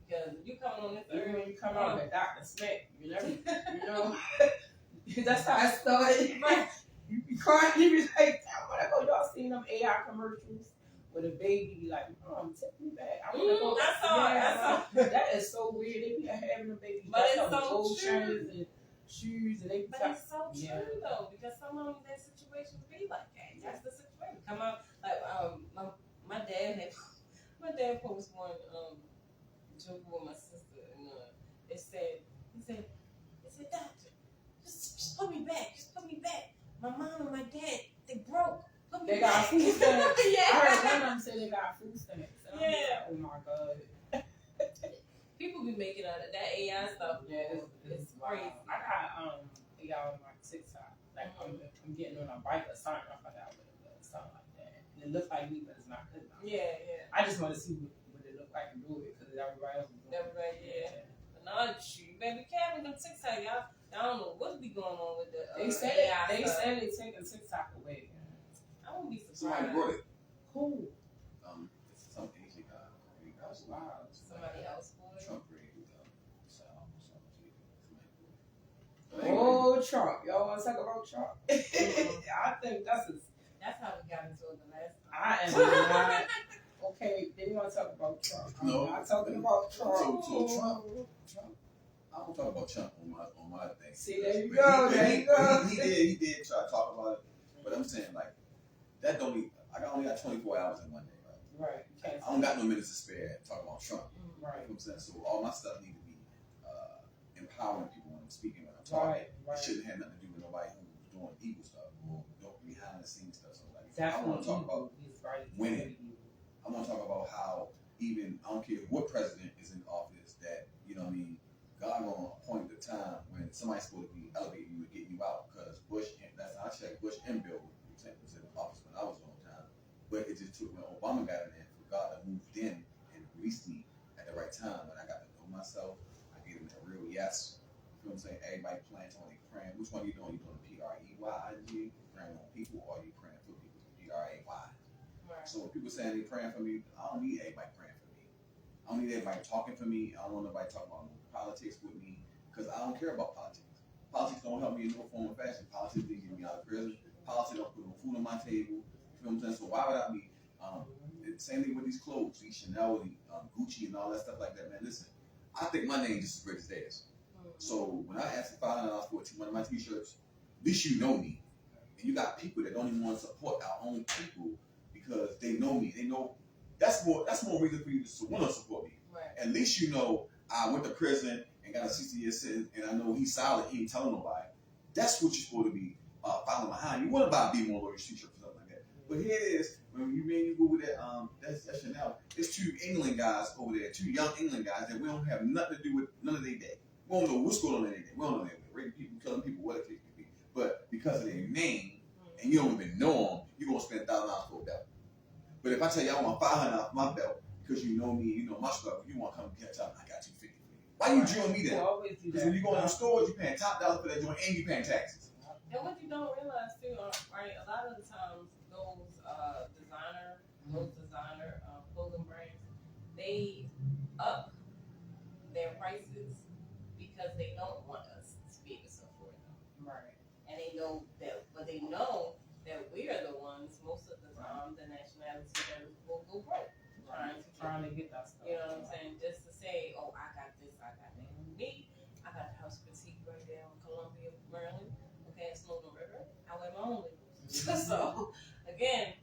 B: Because you coming on this
C: Even
B: earth.
C: when you come out with Dr. Smith, you know, that's how I started.
B: Right.
C: You be crying, you be like, I wanna go. Y'all seen them AI commercials where the baby be like, Mom, take me back. I wanna go.
B: I saw it.
C: That is so weird. They be having the baby
B: But it's
C: dressed up with
B: so
C: gold
B: true.
C: chains and shoes, and they be
B: But
C: like,
B: it's so
C: Yeah.
B: true though, because some of them their situations be like that. That's the situation. Come out like my dad posted one joke with my sister and he said doctor, just put me back, My mom and my dad, they broke. Put me
C: they
B: back.
C: got food stamps.
B: Yeah.
C: I heard one of them say they got food stamps. And I'm
B: Yeah.
C: like, oh my God.
B: People be making out of that AI stuff.
C: Yeah,
B: it's
C: wild.
B: crazy.
C: I got y'all on my TikTok. Like I'm getting on a bike or something. I forgot what it was, something like that. And it looks like me, but it's not good enough.
B: Yeah.
C: I just want to see what it look like and do it because everybody else is doing
B: Everybody,
C: it.
B: yeah. But no, shoot, baby, Kevin, them TikTok, y'all don't know what's be going on with the
C: They said
B: AI
C: they
B: stuff.
C: said they taking TikTok away.
B: I wouldn't be
A: Somebody
B: surprised.
A: brought it.
C: Cool.
A: It's some Asian guy. That's
C: Wow.
B: Somebody else for it.
A: Trump raised South or something. Somebody brought it.
C: Oh, Trump. Y'all want to talk about Trump? I think
B: That's how we got into it the last time.
C: I am not. Okay, they want to talk about Trump. I'm
A: No.
C: not talking about Trump.
A: So Trump. I don't talk about Trump on my thing.
C: See, there you
A: But
C: go. There you go.
A: He did try to talk about it, but I'm saying like that don't even. I only got 24 hours in one day, right?
C: Right. You can't
A: I don't got no minutes to spare to talk about Trump.
C: Right.
A: You know what I'm saying? So all my stuff need to be empowering people when I'm speaking, when I'm talking.
C: Right.
A: It shouldn't have nothing to do with nobody who's doing evil stuff or behind the scenes stuff. So like, I
C: Definitely.
A: want to talk about winning. I want to talk about how even I don't care what president is in office that God gonna appoint the time when somebody's supposed to be elevating you and getting you out because Bush and I checked Bush and Bill Clinton was in office when I was on time, but it just took when Obama got in there for God to move in and release me at the right time when I got to know myself. I gave him a real yes. You know what I'm saying? Everybody playing on they praying. Which one are you doing? You doing the PREYING? Praying on people or are you praying for people? PRAY.
B: Right.
A: So when people saying they praying for me, I don't need everybody praying for me. I don't need everybody talking for me. I don't want nobody talking about politics with me because I don't care about politics. Politics don't help me in no form or fashion. Politics didn't get me out of prison. Politics don't put no food on my table. You know what I'm saying? So why would I be? Same thing with these clothes, these Chanel, Gucci, and all that stuff like that. Man, listen, I think my name just as great as theirs. So when I ask for $500 for one of my t-shirts, at least you know me. And you got people that don't even want to support our own people because they know me. They know that's more reason for you to want to support me.
B: Right.
A: At least you know I went to prison and got a 60-year sentence, and I know he's solid. He ain't telling nobody. That's what you're supposed to be following behind. You want to buy a Be More Loyal t-shirt for something like that. But here it is. When you go with that, that's Chanel. It's two England guys over there, two young England guys that we don't have nothing to do with none of their day. We don't know what's going on in their day. We don't know they're raping people, killing people, whatever it may be. But because of their name, and you don't even know them, you're going to spend $1,000 for a belt. But if I tell you I want $500 for my belt because you know me, you know my struggle, you want to come catch up, I got $250 for you. Why you drilling me then? Because when you go in the stores, you're paying top dollar for that joint and you're paying taxes.
B: And what you don't realize too, right? A lot of the times, those designer clothing brands, they up their prices because they don't want us to be able to afford them.
C: Right.
B: And they know that, but they know that we are the ones most of the time, the nationality that will go broke
C: Trying to get that stuff.
B: You know what I'm saying? Just to say, oh, I got this, I got that. Me, I got the House Critique right there on Columbia, Maryland. Okay, it's Snowden River. I wear my own label. So again,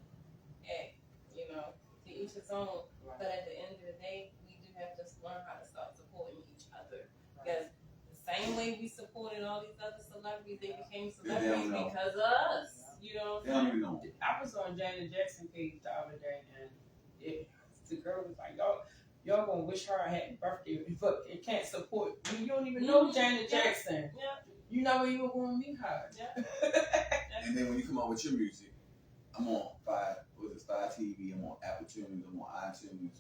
B: hey, you know, to each his own.
C: Right.
B: But at the end of the day, we do have to learn how to start supporting each other. Because the same way we supported all these other celebrities, they became celebrities
A: know.
B: because of us. You know
A: They
B: what I'm
A: don't
B: saying?
A: even know.
C: I was on Janet Jackson page the other day, and the girl was like, y'all gonna wish her a happy birthday, but it can't support you. You don't even know Janet Jackson.
B: Yeah.
C: You never even gonna meet her.
B: Yeah.
A: And then when you come out with your music, I'm on Five TV, I'm on Apple Tunes, I'm on iTunes,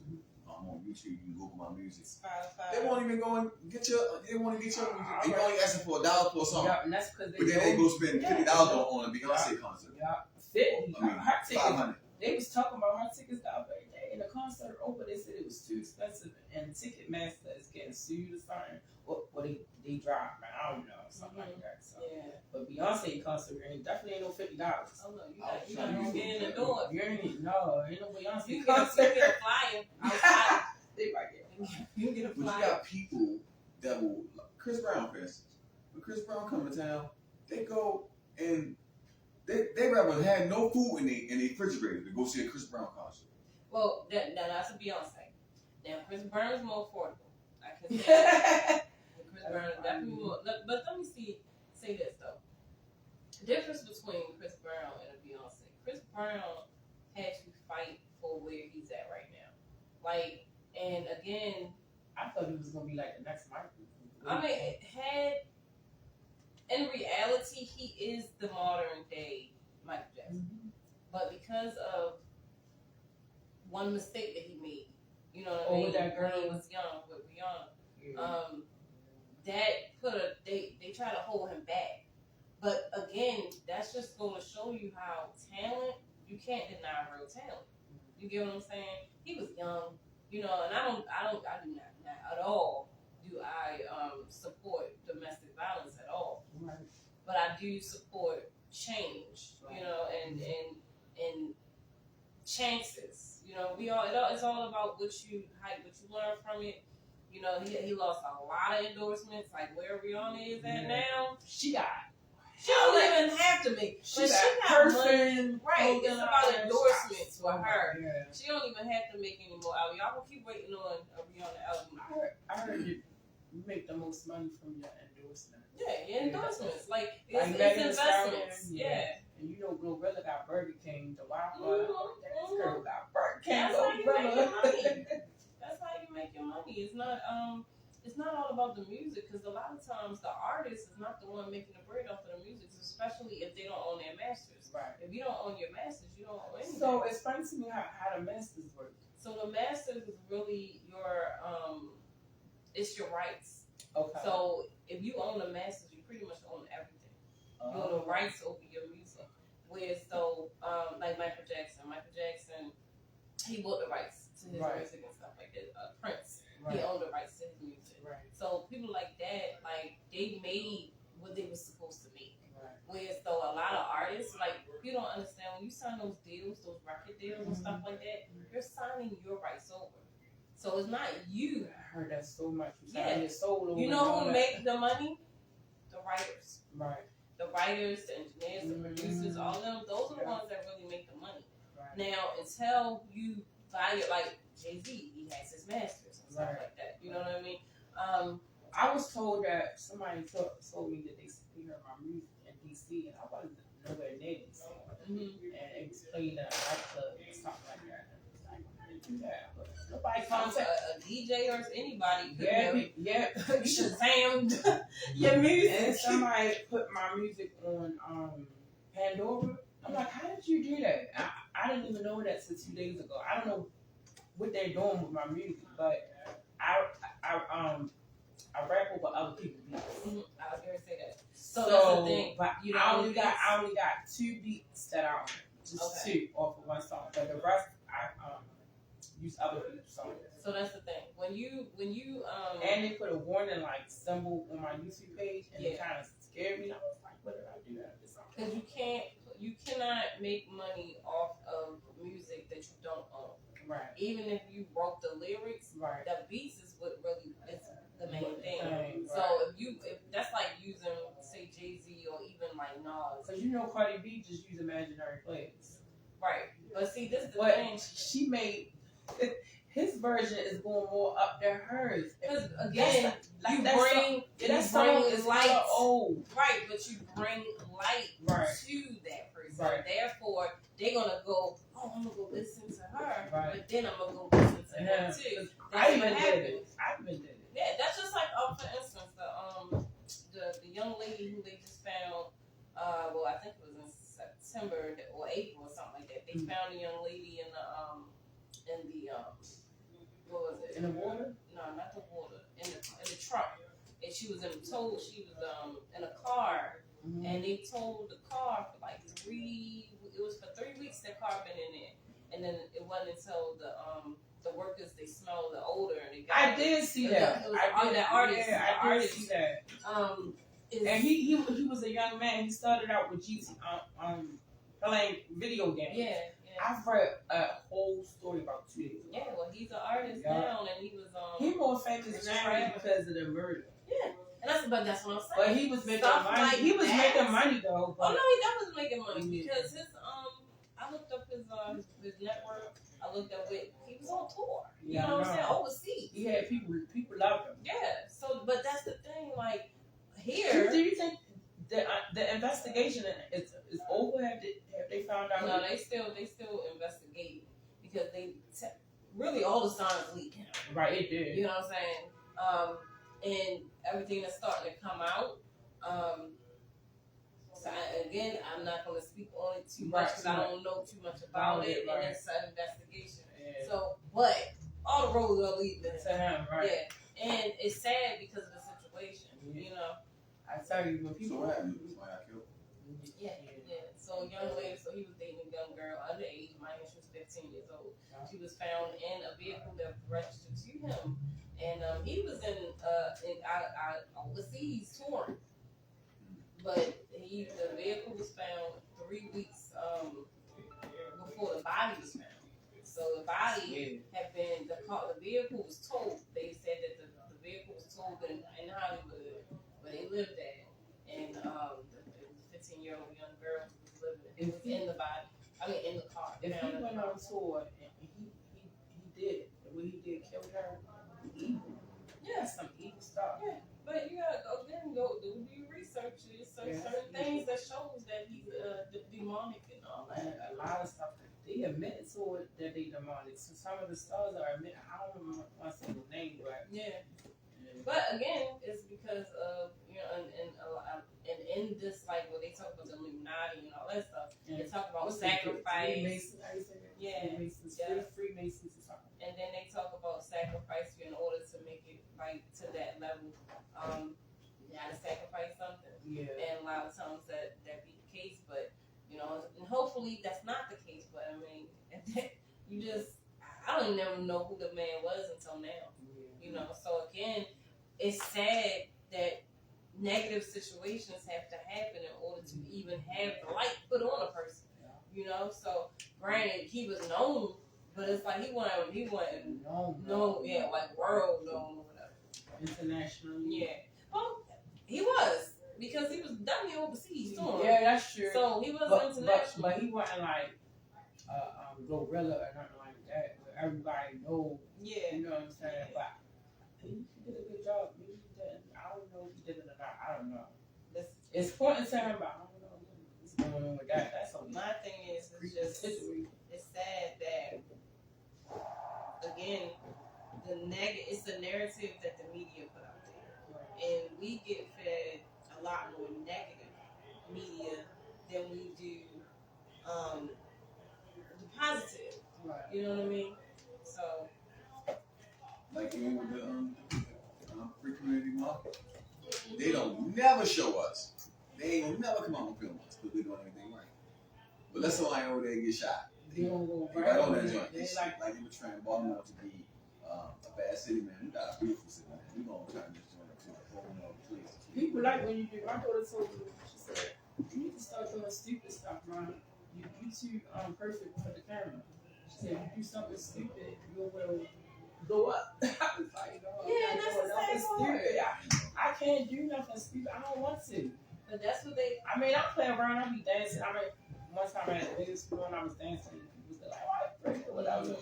A: I'm on YouTube, you can Google my music.
B: Spotify.
A: They won't even go and get your they want to get your music. And you're only asking for $1 for a song.
C: Yeah, and that's because
A: But then they go spend $50 on a Beyonce concert.
C: Yeah, 50.
A: I mean,
C: Her tickets.
A: 500.
C: They was talking about her tickets the other day, and the concert open. They said it was too expensive, and Ticketmaster is getting sued or something. Well, they dropped, man. I don't know, something like that. So.
B: Yeah.
C: But Beyonce concert definitely ain't no $50.
B: Oh no, you're not gonna get in the door.
C: You ain't no Beyonce
B: You
C: concert.
B: get a flyer outside.
C: They might get.
B: You get a
A: But you
B: flyer.
A: got people that will, like Chris Brown, for instance. When Chris Brown come to town, they go and they rather had no food in the refrigerator to go see a Chris Brown concert.
B: Well, that's a Beyonce. Now Chris Brown is more affordable. I can say that. Chris Brown is definitely more. But let me say this though. The difference between Chris Brown and a Beyonce. Chris Brown had to fight for where he's at right now. Like, and again,
C: I thought he was gonna be like the next Michael.
B: I mean, in reality, he is the modern day Michael Jackson. But because of one mistake that he made, you know what I mean?
C: With that girl.
B: When he was young with Rihanna,
C: Yeah.
B: that they try to hold him back. But again, that's just going to show you how talent, you can't deny real talent. You get what I'm saying? He was young, you know, and I do not at all do I support domestic violence at all.
C: Right.
B: But I do support change, you know, and chances. You know, it's all about what you learn from it. You know, he lost a lot of endorsements, like where Rihanna is at now.
C: She got.
B: She don't even have to make. But she got money, right? It's about endorsements for her.
C: Yeah.
B: She don't even have to make any more albums. Y'all gonna keep waiting on a Rihanna album.
C: I heard you make the most money from your endorsement.
B: Yeah, your endorsements. Like
C: Like
B: it's
C: Megan Thee
B: investments.
C: Stallion,
B: Yeah.
C: And you know, Glorilla got Burger King, the Wi-Fi.
B: Mhm,
C: This girl got Burger King.
B: That's how you make your
C: Glorilla.
B: money. That's how you make your money. It's not all about the music, because a lot of times the artist is not the one making the bread off of the music, especially if they don't own their masters.
C: Right.
B: If you don't own your masters, you don't own anything.
C: So explain to me how the masters work.
B: So the masters is really your it's your rights.
C: Okay.
B: So if you own the masters, you pretty much own everything. You own the rights over your music. Where like Michael Jackson, he bought the rights to his music and stuff like that. Prince, he owned the rights to his music.
C: Right.
B: So people like that, like they made what they were supposed to make.
C: Right.
B: Whereas though a lot of artists, like you don't understand when you sign those deals, those record deals and stuff like that, you're signing your rights over. So it's not you.
C: I heard that so much.
B: Yeah.
C: Your soul over
B: You know who
C: that.
B: make the money? The writers.
C: Right.
B: The writers, the engineers, the producers, all of them, those are the ones that really make the money.
C: Right.
B: Now, until you buy it, like Jay-Z, he has his masters and stuff
C: Right.
B: like that. You know what I mean?
C: I was told that somebody told me that they heard my music in DC, and I wasn't nowhere near DC.
B: Mhm.
C: And it was played at a nightclub or something like that. And it was like, I didn't do that. But nobody contacted.
B: A DJ or anybody could
C: Yeah,
B: have
C: yeah.
B: Shazammed your music.
C: And somebody put my music on Pandora. I'm like, how did you do that? I didn't even know that until 2 days ago. I don't know what they're doing with my music, but I rap over other people's beats.
B: I was gonna say that. So
C: So,
B: that's the thing.
C: but
B: You
C: I
B: know,
C: only got 2 beats that I own. Just
B: Okay.
C: 2 off of one song. But the rest I use other people's songs.
B: So that's the thing. When you
C: And they put a warning like symbol on my YouTube page, and it
B: Yeah.
C: kind of scared me. I was like, what did I do that?
B: because you cannot make money off of music that you don't own.
C: Right.
B: Even if you wrote the lyrics,
C: Right.
B: the beats is what really is the main thing.
C: Right.
B: So if that's like using say Jay-Z or even like Nas.
C: Because you know Cardi B just use imaginary
B: But see, this is the
C: But
B: thing.
C: she made his version is going more up than hers.
B: Because again, you
C: that
B: bring
C: that song is
B: light,
C: light old.
B: right? But you bring light
C: Right.
B: to that person.
C: Right.
B: Therefore, they're gonna go, oh, I'm gonna go listen to her,
C: Right.
B: but then I'm gonna go listen to him too. That's
C: I
B: what
C: even did
B: happens.
C: it. I even did it.
B: Yeah, that's just like, for instance, the young lady who they just found. Well, I think it was in September or April or something like that. They found a young lady in the what was it?
C: In the water?
B: No, not the water. In the truck, and she was in in a car, and they towed the car for like 3. It was for 3 weeks. The car been in there, and then it wasn't until the workers they smelled the odor and they got.
C: I did see that.
B: It was
C: I did.
B: the artist.
C: Yeah,
B: the
C: I did
B: artist.
C: see that.
B: Is-
C: And he was a young man. He started out with playing video games.
B: Yeah.
C: I've read a whole story about 2 days ago.
B: Yeah, well, he's an artist
C: Yeah.
B: now, and he was
C: He more famous now because of the murder.
B: Yeah, and that's what I'm saying.
C: But he was making
B: Stuff
C: money.
B: like
C: He was
B: that.
C: making money though.
B: Oh
C: But
B: no, he definitely making money
C: Yeah.
B: because I looked up his network. I looked up he was on tour. You
C: Yeah,
B: know what
C: I
B: I'm
C: know.
B: saying? Overseas.
C: he had people loved him.
B: Yeah. So, but that's the thing. Like
C: Do
B: here,
C: you think the investigation is over? Have they found out?
B: no, they still investigating because really all the signs leaking.
C: Right, it did.
B: You know what I'm saying? And everything that's starting to come out. So I'm not going to speak on it too much because I don't know too much about it,
C: Right.
B: and it's an investigation.
C: Yeah.
B: So, but all the roads are leading.
C: To him, right?
B: Yeah, and it's sad because of the situation.
C: Yeah.
B: You know.
C: I tell you, when
A: So
C: people.
A: what happened? Why I killed?
B: Yeah. So a young lady, so he was dating a young girl underage, minus she was 15 years old. She was found in a vehicle that was registered to him, and he was in overseas touring. But the vehicle was found 3 weeks before the body was found. So the body had been the vehicle was towed. They said that the vehicle was towed in Hollywood, where they lived at, and the 15-year-old young girl was living. It was in the body. I mean, in the car.
C: If he went on tour and he did what he did, killed her, evil.
B: Yeah.
C: That's some evil stuff.
B: Yeah, but you gotta go do your research. There's certain things that shows that he's demonic and all
C: And
B: that.
C: a lot of stuff they admit to it that they demonic. So some of the stars are admit. I don't remember one single name, but
B: Yeah, but again, it's because of and in this like when they talk about the Illuminati and all that stuff, they talk about sacrifice.
C: Freemasons, how you say that?
B: Yeah.
C: Freemasons,
B: Yeah.
C: Freemasons or something.
B: And then they talk about sacrifice in order to make it like to that level. You gotta sacrifice something.
C: Yeah.
B: And a lot of times that be the case, but and hopefully that's not the case. But I mean, I don't never know who the man was until now. You know, so again, it's sad that negative situations have to happen in order to even have the light put on a person. You know, so granted he was known, but it's like he wasn't like world known or whatever.
C: Internationally.
B: Yeah. Well, he was because he was definitely overseas too.
C: Yeah, that's true.
B: So he was international.
C: But he wasn't like gorilla or nothing like that. Where everybody knows.
B: Yeah.
C: You know what I'm saying? But he did a good job. Maybe he didn't. I don't know if he did it or not. I don't know. It's important to him, but I don't know what's going on with that. That's a
B: My thing is, it's sad that again it's the narrative that the media put out there, and we get fed a lot more negative media than we do the positive.
C: Right.
B: You know what I mean? So
A: Like even with the free community market, they don't never show us. They ain't gonna never come out and film us because we're doing everything right. But let's say I over there and get shot.
C: They don't go
A: Right on that
C: They
A: joint. They
C: like
A: like they were trying Baltimore to be a bad city, man. We got a beautiful city, man. We gonna turn this joint into a whole nother place.
C: people like when you do. My daughter told me, she said, you need to start doing stupid stuff, man. You too perfect for the camera. She said, you do something stupid, you will go up. I was like, no,
B: Yeah,
C: I'm not
B: that's
C: doing
B: the
C: nothing
B: same
C: stupid. I can't do nothing stupid. I don't want to.
B: but that's what they
C: I mean, I play around, I be dancing. I mean, one time at the middle school and I was dancing, people was like, know.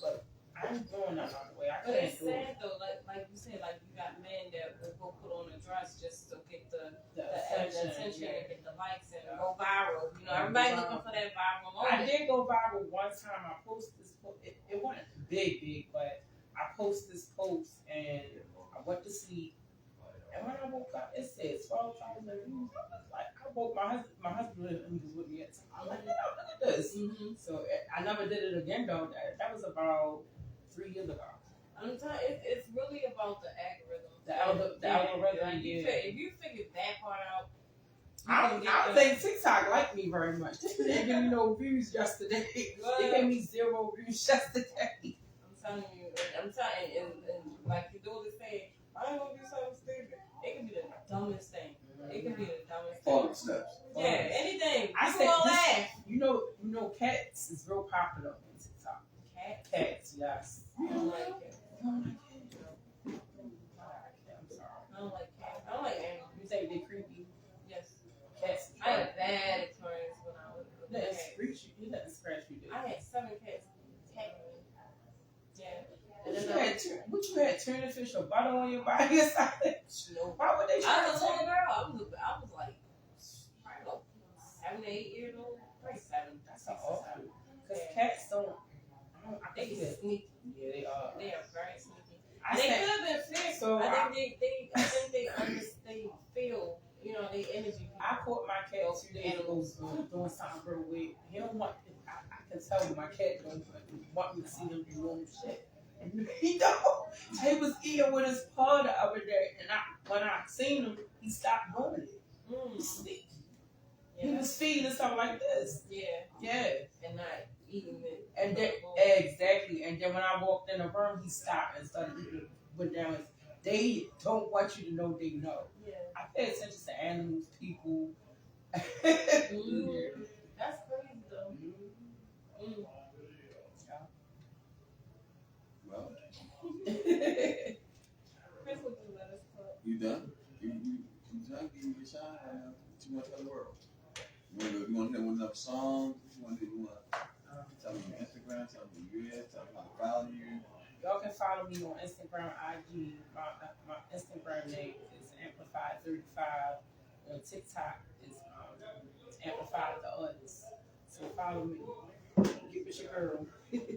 C: But I'm going that other way. I
B: But
C: can't
B: it's
C: do it.
B: sad though, like you said, like you got men that will go put on a dress just to get the
C: attention,
B: attention
C: yeah.
B: and get the likes and go viral. You know, everybody looking for that viral moment.
C: I did go viral one time. I posted this post. It wasn't big, but I posted this post and I went to sleep. And when I woke up, it said 12,000 views. I was like, I woke my husband was with me at the time. I'm like, yeah, look at this.
B: Mm-hmm.
C: So I never did it again though. That was about 3 years ago.
B: I'm telling you, it's really about the algorithm.
C: The algorithm,
B: Like, if you figure that part out,
C: I don't think TikTok liked me very much. They didn't give me no views yesterday. They gave me 0 views yesterday.
B: I'm telling you, and like you do the say, I ain't gonna do something stupid. It can be the dumbest thing. It can be the dumbest
A: Fall
B: thing.
A: in steps.
B: Yeah, anything.
C: I
B: People will laugh.
C: said, you know, cats is real popular on TikTok. Cats, yes.
B: I don't like it.
C: I'm sorry.
B: I don't like cats. I don't like animals.
C: You think they creepy?
B: Yes.
C: Cats.
B: I had a bad experience when I was with
C: He
B: cats.
C: doesn't scratch you, dude.
B: I had 7 cats attack me. Yeah. And then
C: What you had, tuna fish or butter on your body or something?
B: no.
C: Why would they
B: I was a
C: try
B: little
C: to
B: girl. I was like, I don't know, 7, 8 years old. Like 7.
C: That's awful. Because cats don't. I
B: They
C: think
B: get sneaky.
C: yeah, they are.
B: They are very sneaky.
C: I
B: They
C: said,
B: could have been fixed.
C: So
B: I think they feel, you know, they energy.
C: I caught my cat 2 days ago doing something real weird. He don't want. I can tell my cat don't want me to see him do normal shit. And he don't. He was eating with his paw the other day, and when I seen him, he stopped doing it. He sneak. He was feeding something like this.
B: Yeah.
C: Yeah.
B: And not eating it.
C: And then exactly. And then when I walked in the room, he stopped and started eating. Went down. They don't want you to know they know.
B: Yeah.
C: I pay attention to animals, people.
B: That's crazy though.
A: Well,
B: Chris, what you let us talk?
A: you done? You done? Give me your shine. What you want to tell the world? You want to hear one another song? You want to tell them your Instagram, tell them who you is, tell them how to follow you.
C: Y'all can follow me on Instagram, IG. My Instagram name is Amplified35. On TikTok is Amplified the Artist. So follow me. Get with your girl.
A: You want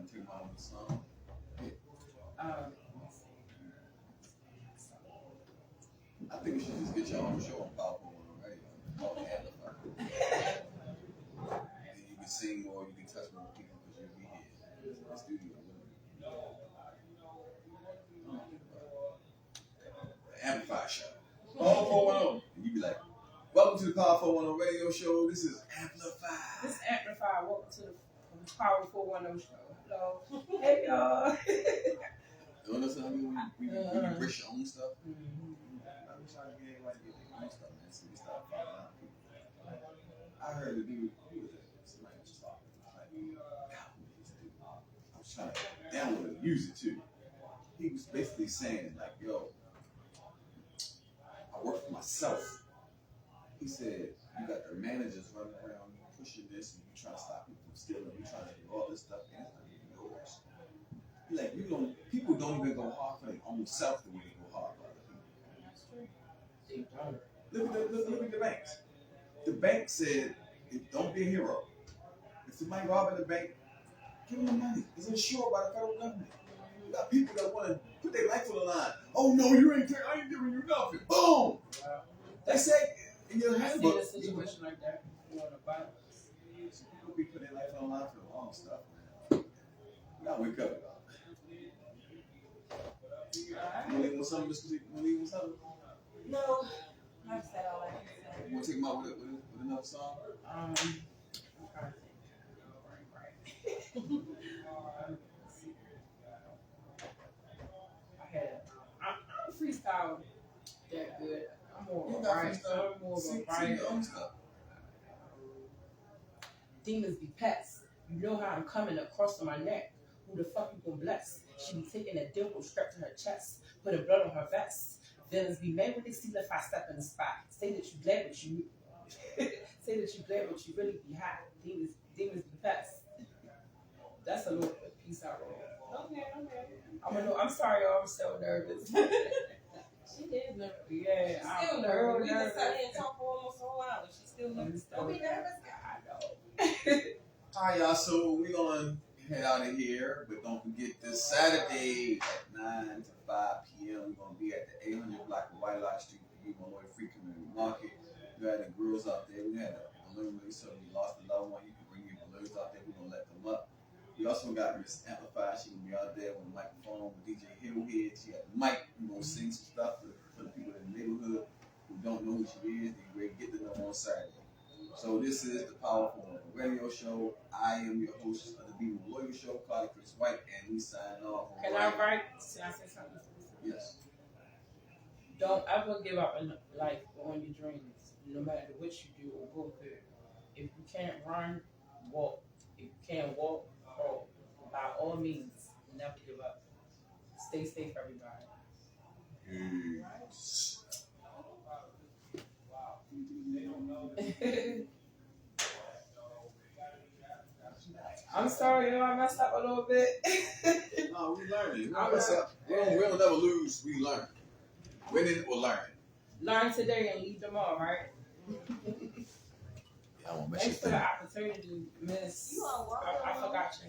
A: to take my own song? I think you should just get your own show on Powerful One Radio. Called Amplify. And you can sing more, you can touch more people because you'll be here in the studio. The Amplify Show. Power 410. And you be like, welcome to the Power 410 Radio Show. This is Amplify.
C: This is Amplified. Welcome to the Power 410 Show. Hello. Hey, y'all.
A: You know what I mean? When you brush your own stuff.
C: Mm-hmm.
A: I'm trying to get everybody to get their own stuff, man. So we start following out people. I heard the dude, who was it? Somebody was talking. Like, God, who is this dude? I was trying to download it and use it too. He was basically saying, like, yo, I work for myself. He said, you got the managers running around pushing this and you trying to stop people from stealing, you trying to do all this stuff, and it's not even yours. He like, people don't even go hard for their own self the way they go hard for other people.
B: That's true.
C: They don't.
A: Look at the banks. The bank said, don't be a hero. If somebody robbing the bank, give them the money. It's insured by the federal government. You got people that want to put their life on the line. Oh no, I ain't giving you nothing. Boom! They say in your
C: I seen
A: handbook.
C: a situation like that. You want to buy it?
A: People be putting their life on the line for the wrong stuff, man. You gotta wake up. You wanna leave with something, Mr. You wanna leave with something?
B: No. I've said all I can say.
A: You wanna take them out with another song?
C: I'm trying to think. I'm freestyle that good. I'm more
A: You
C: of a
A: got
C: writer.
A: freestyle.
C: I'm more of
A: Sing
C: a writer.
A: your own stuff.
C: Demons be pets. You know how I'm coming across my neck. Who the fuck you gonna bless? She be taking a dimple strapped to her chest, putting blood on her vest. Villains be mad when they see if I step in the spot. Say that you glad what you say that you glad what you really be hot. Demons be pets. That's a little piece I wrote.
B: Okay.
C: I'm sorry, y'all. I'm so nervous.
B: She is nervous.
C: Yeah,
B: She's
C: I'm
B: still
C: real
B: nervous. We just
C: nervous.
B: sat here and talked for almost a whole hour. She's still nervous. Don't be nervous.
C: I know.
A: Alright, y'all, so we're gonna head out of here, but don't forget this Saturday at 9 to 5 p.m. We're gonna be at the 800 block of White Lock Street, the Illinois Free Community Market. We had the girls out there. We had a balloon release, so we lost a loved one. You can bring your balloons out there. We're gonna let them up. We also got Miss Amplified. She gonna be out there with a microphone with DJ Hillhead. She got the mic. We're gonna sing some stuff for the people in the neighborhood who don't know who she is. They great get to know her on Saturday. So this is the Powerful Radio Show. I am your host of the Be More Loyal Show, Carly Chris White, and we sign off.
C: Can I say something?
A: Yes.
C: Don't ever give up in life on your dreams, no matter what you do or go through. If you can't run, walk. If you can't walk, crawl. By all means, never give up. Stay safe, everybody.
A: Peace.
C: I'm sorry, I messed up a little bit.
A: No, we learning. We don't never lose. We learn. Winning or learning.
C: Learn today and leave tomorrow, right?
A: Yeah, I want to make
C: Thanks for
A: sure.
C: the opportunity, Miss.
B: You are welcome.
C: I forgot your name.